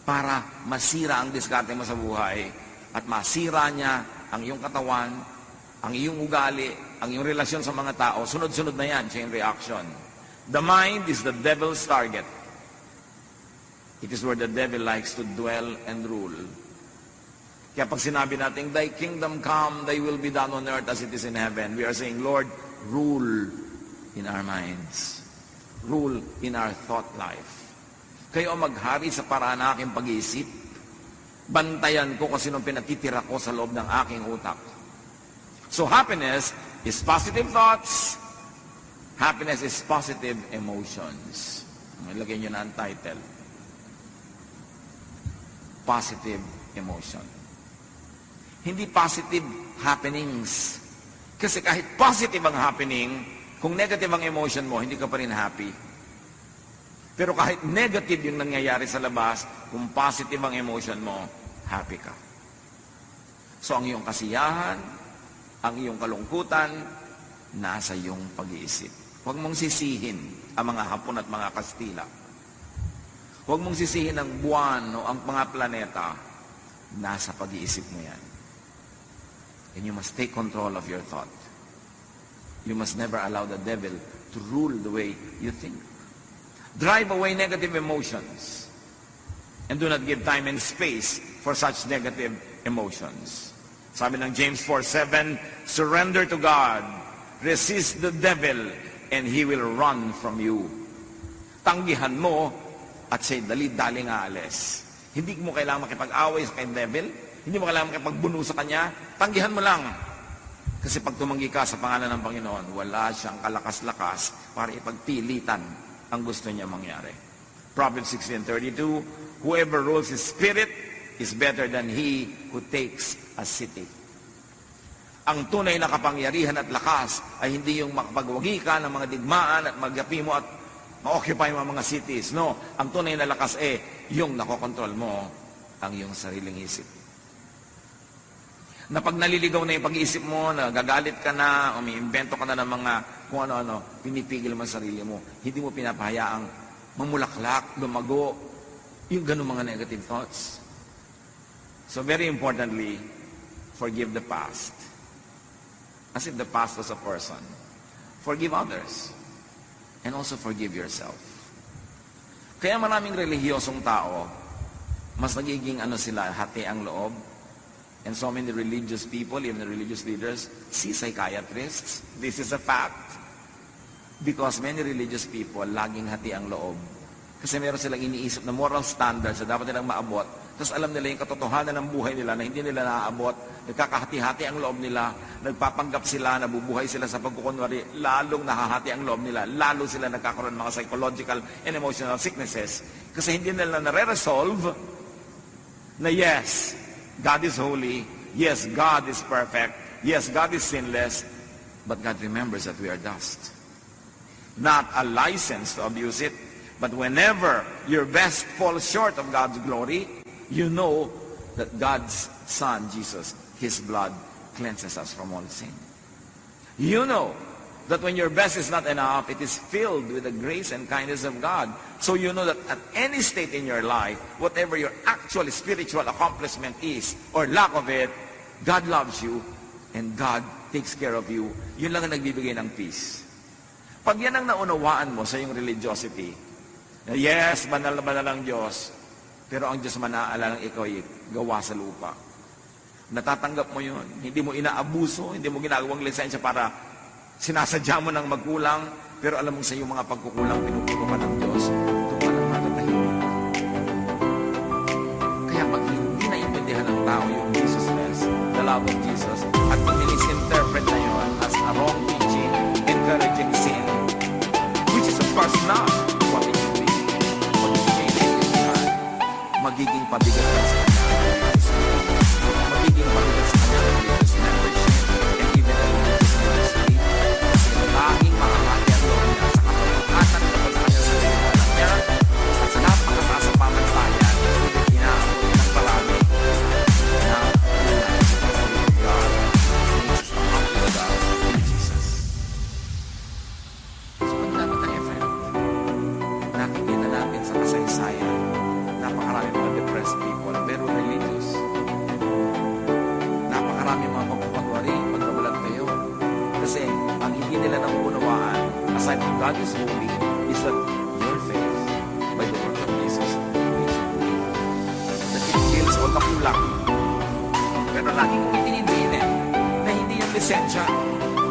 para masira ang diskarte mo sa buhay. At masira niya ang iyong katawan, ang iyong ugali, ang iyong relasyon sa mga tao. Sunod-sunod na yan, chain reaction. The mind is the devil's target. It is where the devil likes to dwell and rule. Kaya pag sinabi natin, thy kingdom come, thy will be done on earth as it is in heaven. We are saying, Lord, rule in our minds. Rule in our thought life. Kayo maghari sa paraan ng aking pag-iisip. Bantayan ko kung sinong pinatitira ko sa loob ng aking utak. So happiness is positive thoughts. Happiness is positive emotions. Ilagay nyo na ang title. Positive emotion. Hindi positive happenings. Kasi kahit positive ang happening, kung negative ang emotion mo, hindi ka pa rin happy. Pero kahit negative yung nangyayari sa labas, kung positive ang emotion mo, happy ka. So ang iyong kasiyahan, ang iyong kalungkutan, nasa iyong pag-iisip. Huwag mong sisihin ang mga Hapon at mga Kastila. Huwag mong sisihin ang buwan o ang mga planeta. Nasa pag-iisip mo yan. And you must take control of your thought. You must never allow the devil to rule the way you think. Drive away negative emotions. And do not give time and space for such negative emotions. Sabi ng James 4:7, surrender to God, resist the devil, and he will run from you. Tanggihan mo, at siya'y dali-daling aalis. Hindi mo kailangang makipag-away sa kay devil, hindi mo kailangang makipagbuno sa kanya, tanggihan mo lang. Kasi pag tumanggi ka sa pangalan ng Panginoon, wala siyang kalakas-lakas para ipagpilitan ang gusto niya mangyari. Proverbs 16:32, whoever rules his spirit is better than he who takes a city. Ang tunay na kapangyarihan at lakas ay hindi yung makapagwagi ka ng mga digmaan at magapi mo at ma-occupy mo ang mga cities. No, ang tunay na lakas yung nakokontrol mo ang iyong sariling isip. Na pag naliligaw na yung pag-iisip mo, nagagalit ka na, umiimbento ka na ng mga kung ano-ano, pinipigil mo ang sarili mo. Hindi mo pinapahayaang mamulaklak, lumago, yung ganun mga negative thoughts. So very importantly, forgive the past. As if the past was a person. Forgive others. And also forgive yourself. Kaya maraming relihiyosong tao, mas nagiging sila, hati ang loob. And so many religious people, even the religious leaders, see psychiatrists. This is a fact. Because many religious people, laging hati ang loob. Kasi meron silang iniisip na moral standards na dapat nilang maabot. Tapos alam nila yung katotohanan ng buhay nila na hindi nila naaabot. Nagkakahati-hati ang loob nila. Nagpapanggap sila, nabubuhay sila sa pagkukunwari. Lalong nahahati ang loob nila. Lalo sila nagkakaroon ng mga psychological and emotional sicknesses. Kasi hindi nila nare-resolve na yes, God is holy. Yes, God is perfect. Yes, God is sinless. But God remembers that we are dust. Not a license to abuse it, but whenever your best falls short of God's glory, you know that God's Son, Jesus, His blood cleanses us from all sin. You know that when your best is not enough, it is filled with the grace and kindness of God. So you know that at any state in your life, whatever your actual spiritual accomplishment is, or lack of it, God loves you, and God takes care of you. Yun lang ang nagbibigay ng peace. Pag yan ang naunawaan mo sa iyong religiosity, yes, banal na banal ang Diyos, pero ang Diyos manaalala ng ikaw ay gawa sa lupa. Natatanggap mo yun. Hindi mo inaabuso, hindi mo ginagawang lisensya para sinasadya mo ng magkulang, pero alam mo sa iyong mga pagkukulang, pinupuno ka ng Diyos, doon ka lang matatahimik. Kaya pag hindi naintindihan ng tao yung Jesusness, the love of Jesus, at kung misinterpret na yun as a wrong teaching, encouraging sin, which is of course not what it should be. What it should be is God. Magiging pabigat ka sa kanya. Magiging pabigat sa kanya ng religious membership and even the religious ministry. Kasi laging makakati ang loob niya sa kapatatan kapag sa kanya sa anak niya at sa napakataas ang pamantayan, inaabot ng palagi. Inaabot na sa pagkakas ng God. Jesus ang aking God in Jesus. So ang dapat ang effect, nakikita natin sa kasaysayan, napakarami mga depressed people, pero religious. Napakarami mga magpapanwari, magkawalan tayo. Kasi ang hindi nila nauunawaan, aside from God is holy, is that your faith, by the work of Jesus, makes you holy. That it heals all the kulang. Pero lagi kong itinindinin na hindi yung lisensya.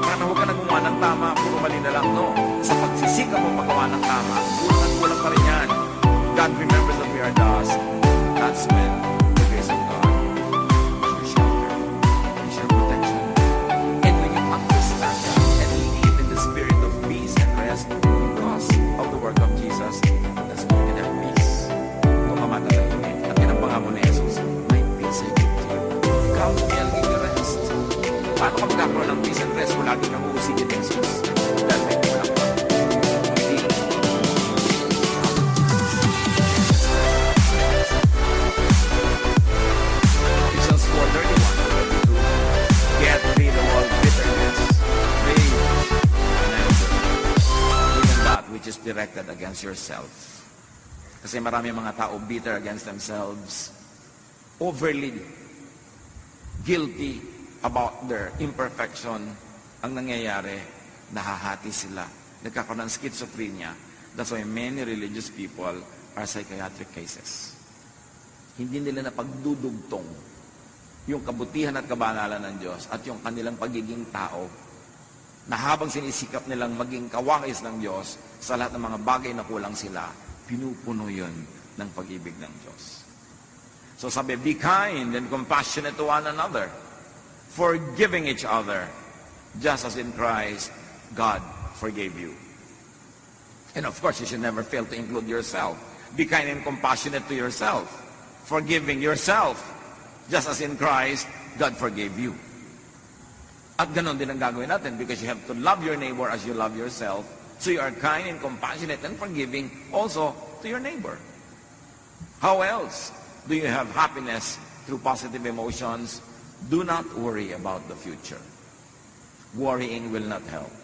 Para huwag ka na gumawa ng tama, puro mali na lang, no. Sa pagsisikap mo paggawa ng tama, kulang pa rin yan. God remembers that we are dust. That's when the grace of God is your shelter, is your protection. And when you understand that and live in the spirit of peace and rest because of the work of Jesus, that's when you can have peace. Kung mamatalahin at pinapangako ni Jesus, my peace I give to you. Come to me, I'll give you rest. Paano ka magkakaroon ng peace and rest kung lagi kang uusigin ni Jesus? Dahil may kulang ka. Ephesians 4:31, get rid of all bitterness, rage, and anger, even that which is directed against yourself. Kasi marami mga tao bitter against themselves, overly guilty about their imperfection. Ang nangyayari, nahahati sila. Nagkakaroon ng schizophrenia. That's why many religious people are psychiatric cases. Hindi nila napagdudugtong yung kabutihan at kabanalan ng Diyos at yung kanilang pagiging tao na habang sinisikap nilang maging kawangis ng Diyos sa lahat ng mga bagay na kulang sila, pinupuno yun ng pag-ibig ng Diyos. So sabi, be kind and compassionate to one another, forgiving each other, just as in Christ, God forgave you. And of course, you should never fail to include yourself. Be kind and compassionate to yourself, forgiving yourself, just as in Christ, God forgave you. At ganon din ang gagawin natin because you have to love your neighbor as you love yourself. So you are kind and compassionate and forgiving also to your neighbor. How else do you have happiness through positive emotions? Do not worry about the future. Worrying will not help.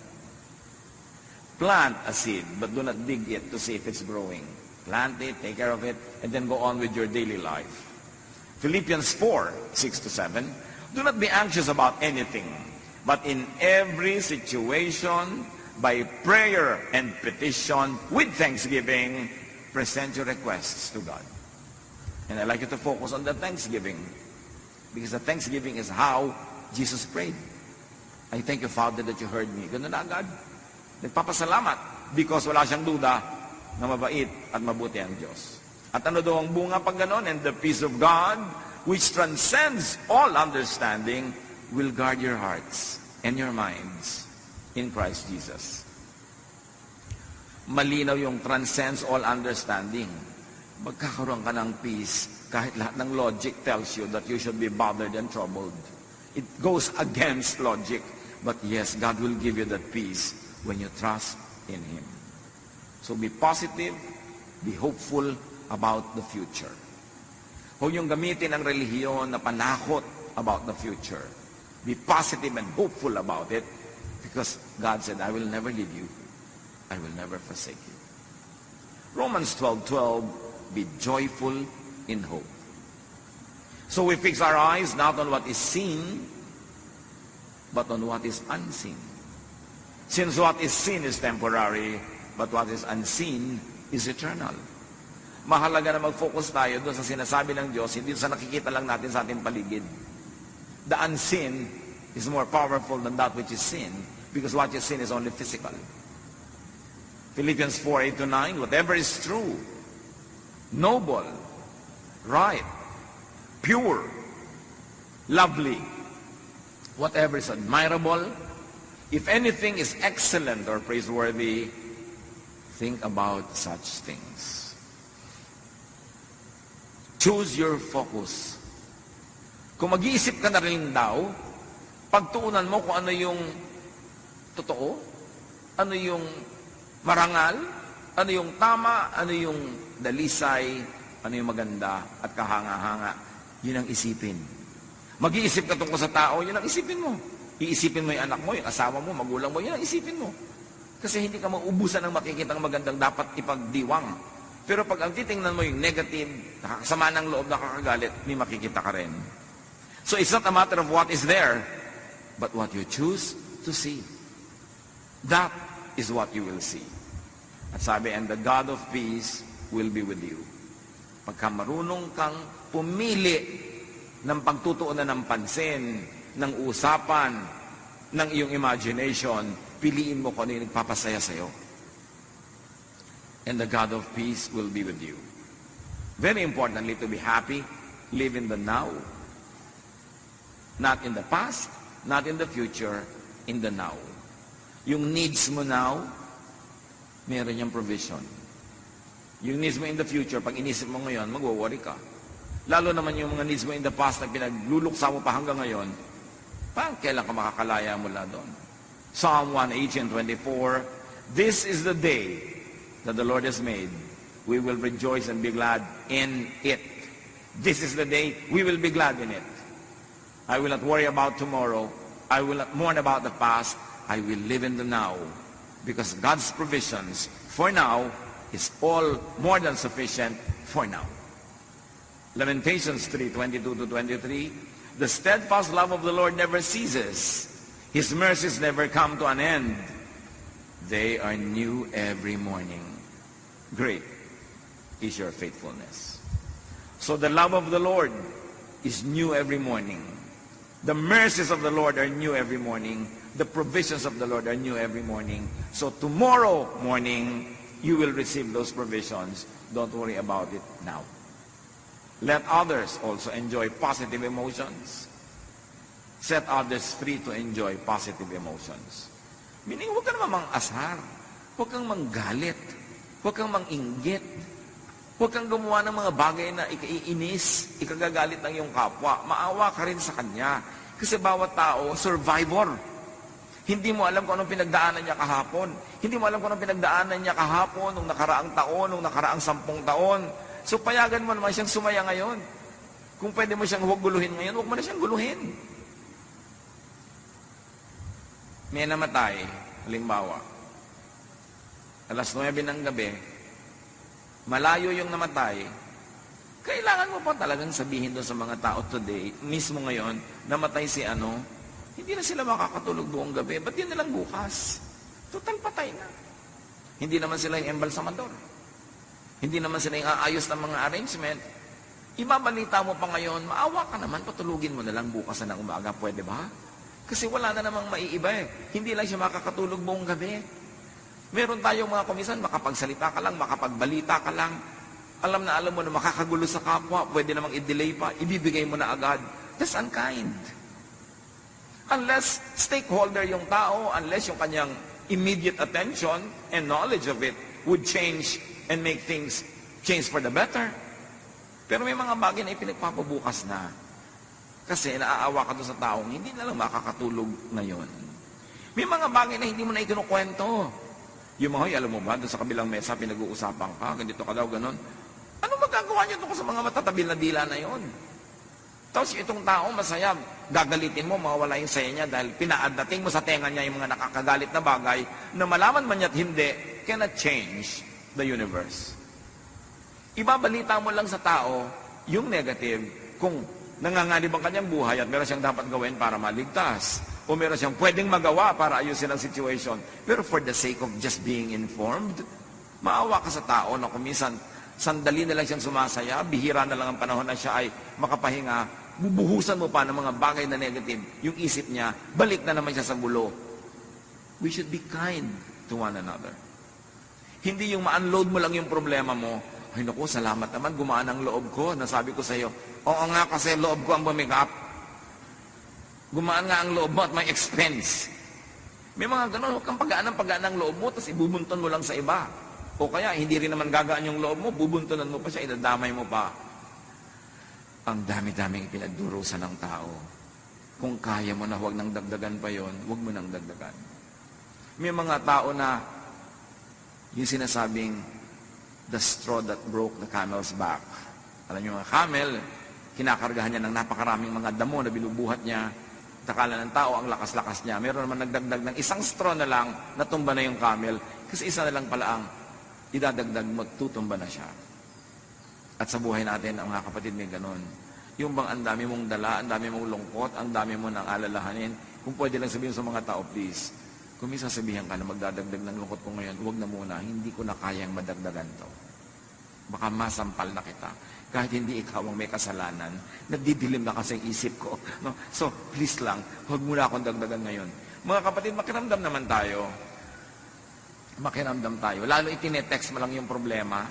Plant a seed, but do not dig it to see if it's growing. Plant it, take care of it, and then go on with your daily life. Philippians 4:6-7, do not be anxious about anything, but in every situation, by prayer and petition, with thanksgiving, present your requests to God. And I'd like you to focus on the thanksgiving, because the thanksgiving is how Jesus prayed. I thank you, Father, that you heard me. Ganun na agad. Nagpapasalamat because wala siyang duda na mabait at mabuti ang Diyos. At ano daw ang bunga pag ganon? And the peace of God, which transcends all understanding, will guard your hearts and your minds in Christ Jesus. Malinaw yung transcends all understanding. Magkakaroon ka ng peace kahit lahat ng logic tells you that you should be bothered and troubled. It goes against logic. But yes, God will give you that peace when you trust in Him. So be positive, be hopeful about the future. Huwag niyong gamitin ang relihiyon na panakot about the future. Be positive and hopeful about it because God said, I will never leave you. I will never forsake you. Romans 12:12, be joyful in hope. So we fix our eyes not on what is seen, but on what is unseen. Since what is seen is temporary, but what is unseen is eternal. Mahalaga na mag-focus tayo doon sa sinasabi ng Diyos, hindi sa nakikita lang natin sa ating paligid. The unseen is more powerful than that which is seen, because what is seen is only physical. Philippians 4:8-9, whatever is true, noble, right, pure, lovely, whatever is admirable, if anything is excellent or praiseworthy, think about such things. Choose your focus. Kung mag-iisip ka na rin daw, pagtuunan mo kung ano yung totoo, ano yung marangal, ano yung tama, ano yung dalisay, ano yung maganda at kahanga-hanga. Yun ang isipin. Mag-iisip ka tungkol sa tao, yun ang isipin mo. Iisipin mo yung anak mo, yung asawa mo, magulang mo, yun ang isipin mo. Kasi hindi ka mauubusan ng makikitang magandang dapat ipagdiwang. Pero pag ang titingnan mo yung negative, nakakasama ng loob, nakakagalit, may makikita ka rin. So it's not a matter of what is there, but what you choose to see. That is what you will see. At sabi, and the God of peace will be with you. Pagka marunong kang pumili ng pagtutuunan ng pansin, ng usapan, ng iyong imagination, piliin mo kung ano yung nagpapasaya sa'yo. And the God of peace will be with you. Very importantly, to be happy, live in the now. Not in the past, not in the future, in the now. Yung needs mo now, meron niyang provision. Yung needs mo in the future, pag inisip mo ngayon, magwo-worry ka. Lalo naman yung mga needs mo in the past na pinagluluksa mo pa hanggang ngayon, kailan ka makakalaya mula doon? Psalm 118:24, this is the day that the Lord has made. We will rejoice and be glad in it. This is the day we will be glad in it. I will not worry about tomorrow. I will not mourn about the past. I will live in the now. Because God's provisions for now is all more than sufficient for now. Lamentations 3:22-23, the steadfast love of the Lord never ceases. His mercies never come to an end. They are new every morning. Great is your faithfulness. So the love of the Lord is new every morning. The mercies of the Lord are new every morning. The provisions of the Lord are new every morning. So tomorrow morning, you will receive those provisions. Don't worry about it now. Let others also enjoy positive emotions. Set others free to enjoy positive emotions. Meaning, huwag ka naman mang-ashar. Huwag kang manggalit. Huwag kang manginggit. Huwag kang gumawa ng mga bagay na ikaiinis, ikagagalit ng iyong kapwa. Maawa ka rin sa kanya. Kasi bawat tao, survivor. Hindi mo alam kung anong pinagdaanan niya kahapon. Hindi mo alam kung anong pinagdaanan niya kahapon, nung nakaraang taon, nung nakaraang 10 taon. So payagan mo naman siyang sumaya ngayon. Kung pwede mo siyang huwag guluhin ngayon, huwag mo na siyang guluhin. May namatay, halimbawa, alas 9 ng gabi, malayo yung namatay, kailangan mo pa talagang sabihin doon sa mga tao today, mismo ngayon, namatay si ano, hindi na sila makakatulog buong gabi. Ba't yun nilang bukas? Total patay na. Hindi naman sila yung embalsamador. Hindi naman sila yung aayos ng mga arrangement. Ibabalita mo pa ngayon, maawa ka naman, patulugin mo na lang bukas na ng umaga. Pwede ba? Kasi wala na namang maiiba eh. Hindi lang siya makakatulog buong gabi. Meron tayong mga komisan, makapagsalita ka lang, makapagbalita ka lang. Alam mo na makakagulo sa kapwa, pwede namang i-delay pa, ibibigay mo na agad. That's unkind. Unless stakeholder yung tao, unless yung kanyang immediate attention and knowledge of it would change and make things change for the better. Pero may mga bagay na ipinagpapabukas na. Kasi naaawa ka doon sa taong hindi na lang makakatulog ngayon. May mga bagay na hindi mo na ikinukwento. Yung mga, alam mo ba, doon sa kabilang mesa, pinag-uusapan ka, ganito ka daw, ganon. Ano magagawa niyo doon sa mga matatabil na dila na yon? Tapos itong tao, masaya, gagalitin mo, mawawala yung saya niya dahil pinaadating mo sa tenga niya yung mga nakakagalit na bagay na malaman man niya't hindi, cannot change the universe. Ibabalita mo lang sa tao yung negative kung nanganganib ang kanyang buhay at meron siyang dapat gawin para maligtas o meron siyang pwedeng magawa para ayusin ang situation. Pero for the sake of just being informed, maawa ka sa tao na kuminsan sandali na lang siyang sumasaya, bihira na lang ang panahon na siya ay makapahinga, bubuhusan mo pa ng mga bagay na negative, yung isip niya, balik na naman siya sa gulo. We should be kind to one another. Hindi yung ma-unload mo lang yung problema mo, ay naku, salamat naman, gumaan ang loob ko, nasabi ko sa iyo, oo nga kasi loob ko ang bumigap. Gumaan nga ang loob mo at may expense. May mga ganun, huwag kang pagaan ang loob mo, tapos ibubunton mo lang sa iba. O kaya, hindi rin naman gagaan yung loob mo, bubuntunan mo pa siya, idadamay mo pa. Ang dami-daming pinagdurusan ng tao. Kung kaya mo na huwag nang dagdagan pa yon, huwag mo nang dagdagan. May mga tao na yung sinasabing the straw that broke the camel's back. Alam niyo mga camel, kinakargahan niya ng napakaraming mga damo na binubuhat niya. Takala ng tao ang lakas-lakas niya. Meron naman nagdagdag ng isang straw na lang, natumba na yung camel. Kasi isa na lang pala ang idadagdag mo, tutumba na siya. At sa buhay natin, ang mga kapatid may ganun. Yung bang ang dami mong dala, ang dami mong lungkot, ang dami mo nang alalahanin, kung pwede lang sabihin sa mga tao, please, kung may sasabihan ka na magdadagdag ng lungkot ko ngayon, huwag na muna, hindi ko na kayang madagdagan to. Baka masampal na kita. Kahit hindi ikaw ang may kasalanan, nagdidilim na kasi ang isip ko. No? So, please lang, huwag muna akong dagdagan ngayon. Mga kapatid, makiramdam naman tayo. Makiramdam tayo. Lalo itinetext mo lang yung problema.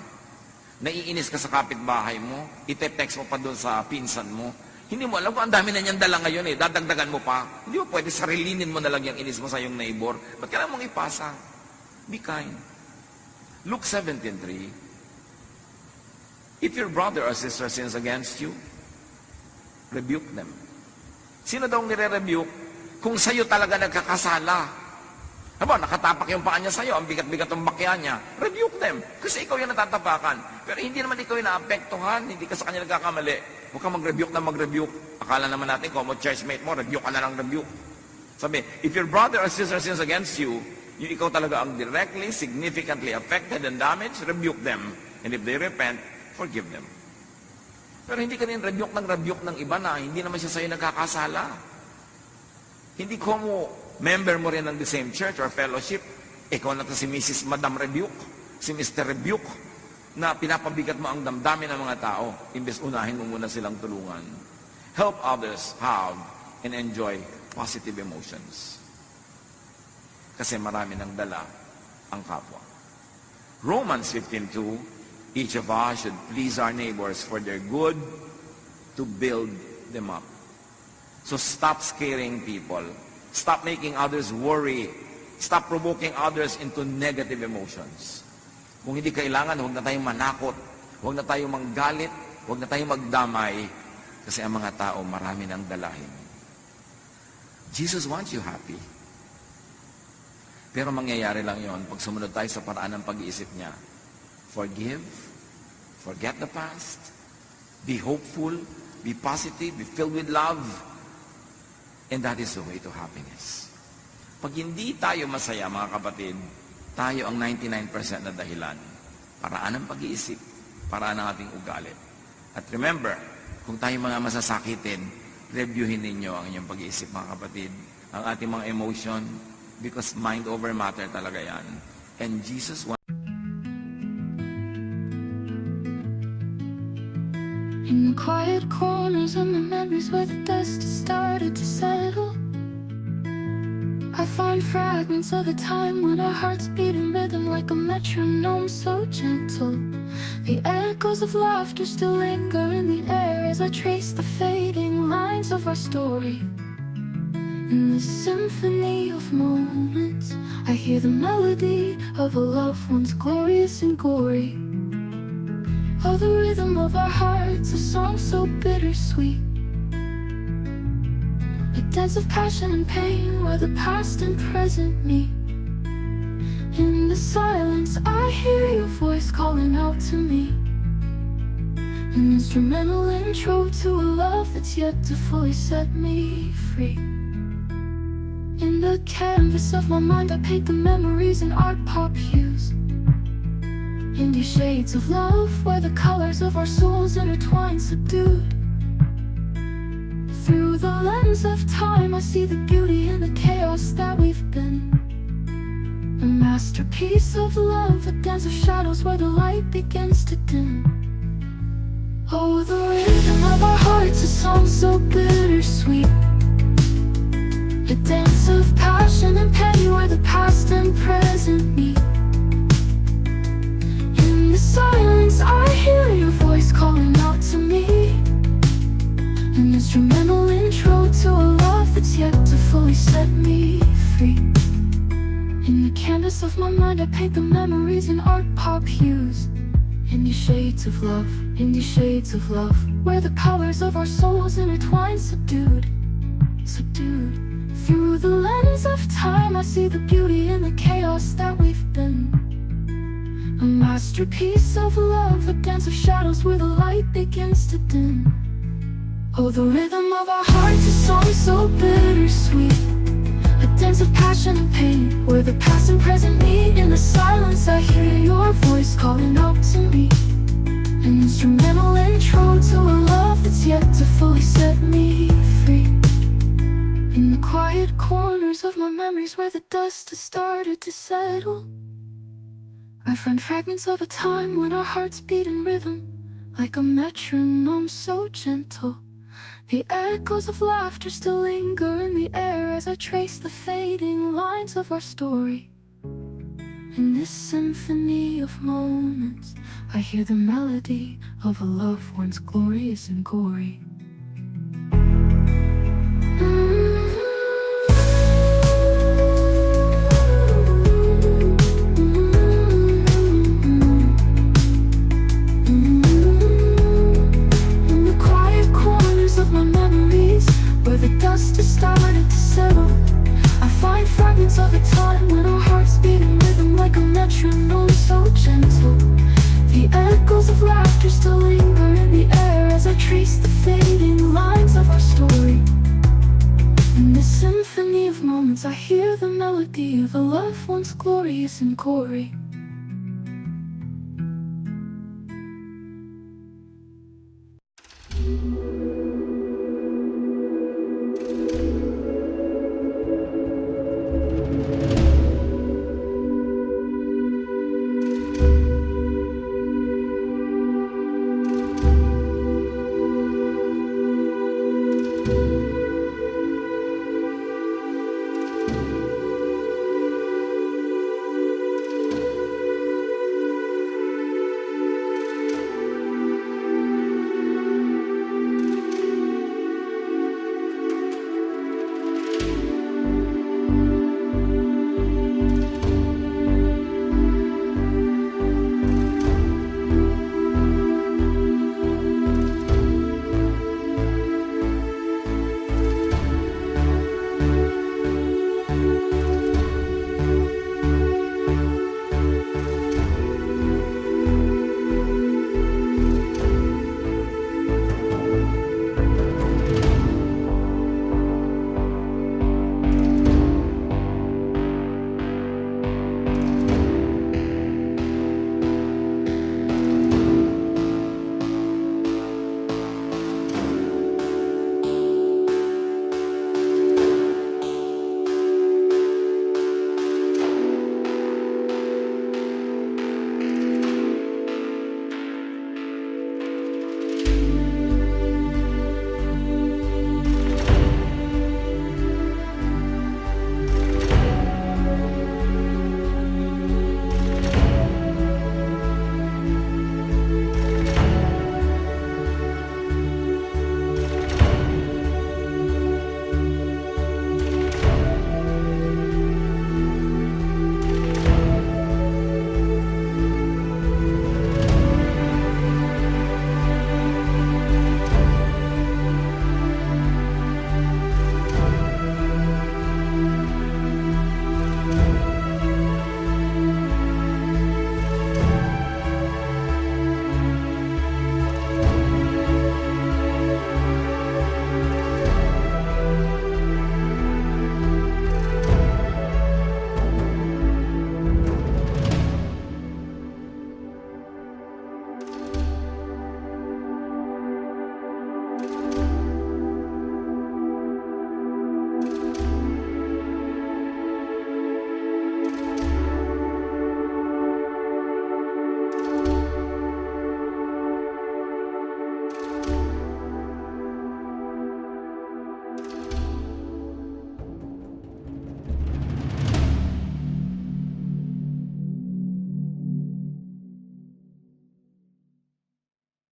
Naiinis ka sa kapitbahay mo. Ite-text mo pa doon sa pinsan mo. Hindi mo alam kung ang dami na niyang dala ngayon eh. Dadagdagan mo pa. Hindi mo pwede sarilinin mo na lang yung inis mo sa yung neighbor. Ba't kailangan mong ipasa? Be kind. Luke 17:3. If your brother or sister sins against you, rebuke them. Sino daw nire-rebuke? Kung sa'yo talaga nagkakasala. Aba, nakatapak yung paa niya sa'yo, ang bigat-bigat ng bakya niya. Rebuke them. Kasi ikaw yung natatapakan. Pero hindi naman ikaw yung naapektuhan, hindi ka sa kanya nagkakamali. Huwag kang mag-rebuke na mag-rebuke. Akala naman natin, kung mo churchmate mo, rebuke ka na lang rebuke. Sabi, if your brother or sister sins against you, yung ikaw talaga ang directly, significantly affected and damaged, rebuke them. And if they repent, forgive them. Pero hindi ka rin rebuke ng iba na hindi naman siya sa'yo nagkakasala. Hindi ko mo member mo rin ng the same church or fellowship, ikaw na to si Mrs. Madam Rebuke, si Mr. Rebuke, na pinapabigat mo ang damdamin ng mga tao, imbes unahin mo muna silang tulungan. Help others have and enjoy positive emotions. Kasi marami ng dala ang kapwa. Romans 15:2, each of us should please our neighbors for their good to build them up. So stop scaring people. Stop making others worry. Stop provoking others into negative emotions. Kung hindi kailangan, huwag na tayong manakot. Huwag na tayong manggalit. Huwag na tayong magdamay. Kasi ang mga tao, marami nang dalahin. Jesus wants you happy. Pero mangyayari lang yon pag sumunod tayo sa paraan ng pag-iisip niya. Forgive, forget the past, be hopeful, be positive, be filled with love, and that is the way to happiness. Pag hindi tayo masaya, mga kapatid, tayo ang 99% na dahilan. Paraan ng pag-iisip, paraan ng ating ugali. At remember, kung tayo mga masasakitin, reviewin ninyo ang inyong pag-iisip, mga kapatid, ang ating mga emotion, because mind over matter talaga yan. And Jesus wants in the quiet corners of my memories where the dust has started to settle, I find fragments of a time when our hearts beat in rhythm like a metronome so gentle. The echoes of laughter still linger in the air as I trace the fading lines of our story. In this symphony of moments, I hear the melody of a love once glorious and gory. Oh, the rhythm of our hearts, a song so bittersweet, a dance of passion and pain where the past and present meet. In the silence, I hear your voice calling out to me, an instrumental intro to a love that's yet to fully set me free. In the canvas of my mind, I paint the memories in art pop hues, indie shades of love where the colors of our souls intertwine subdued. Through the lens of time, I see the beauty in the chaos that we've been, a masterpiece of love, a dance of shadows where the light begins to dim. Oh, the rhythm of our hearts, a song so bittersweet, a dance of passion and pain where the past and present meet. In the silence, I hear your voice calling out to me, an instrumental intro to a love that's yet to fully set me free. In the canvas of my mind, I paint the memories in art pop hues, indie shades of love, indie shades of love, where the colors of our souls intertwine subdued, subdued. Through the lens of time, I see the beauty in the chaos that we've been, a masterpiece of love, a dance of shadows where the light begins to dim. Oh, the rhythm of our hearts, a song so bittersweet, a dance of passion and pain where the past and present meet. In the silence, I hear your voice calling out to me, an instrumental intro to a love that's yet to fully set me free. In the quiet corners of my memories where the dust has started to settle, I find fragments of a time when our hearts beat in rhythm like a metronome so gentle. The echoes of laughter still linger in the air as I trace the fading lines of our story. In this symphony of moments, I hear the melody of a love once glorious and gory. Of a time when our hearts beat in rhythm like a metronome so gentle. The echoes of laughter still linger in the air as I trace the fading lines of our story. In this symphony of moments, I hear the melody of a love once glorious and gory.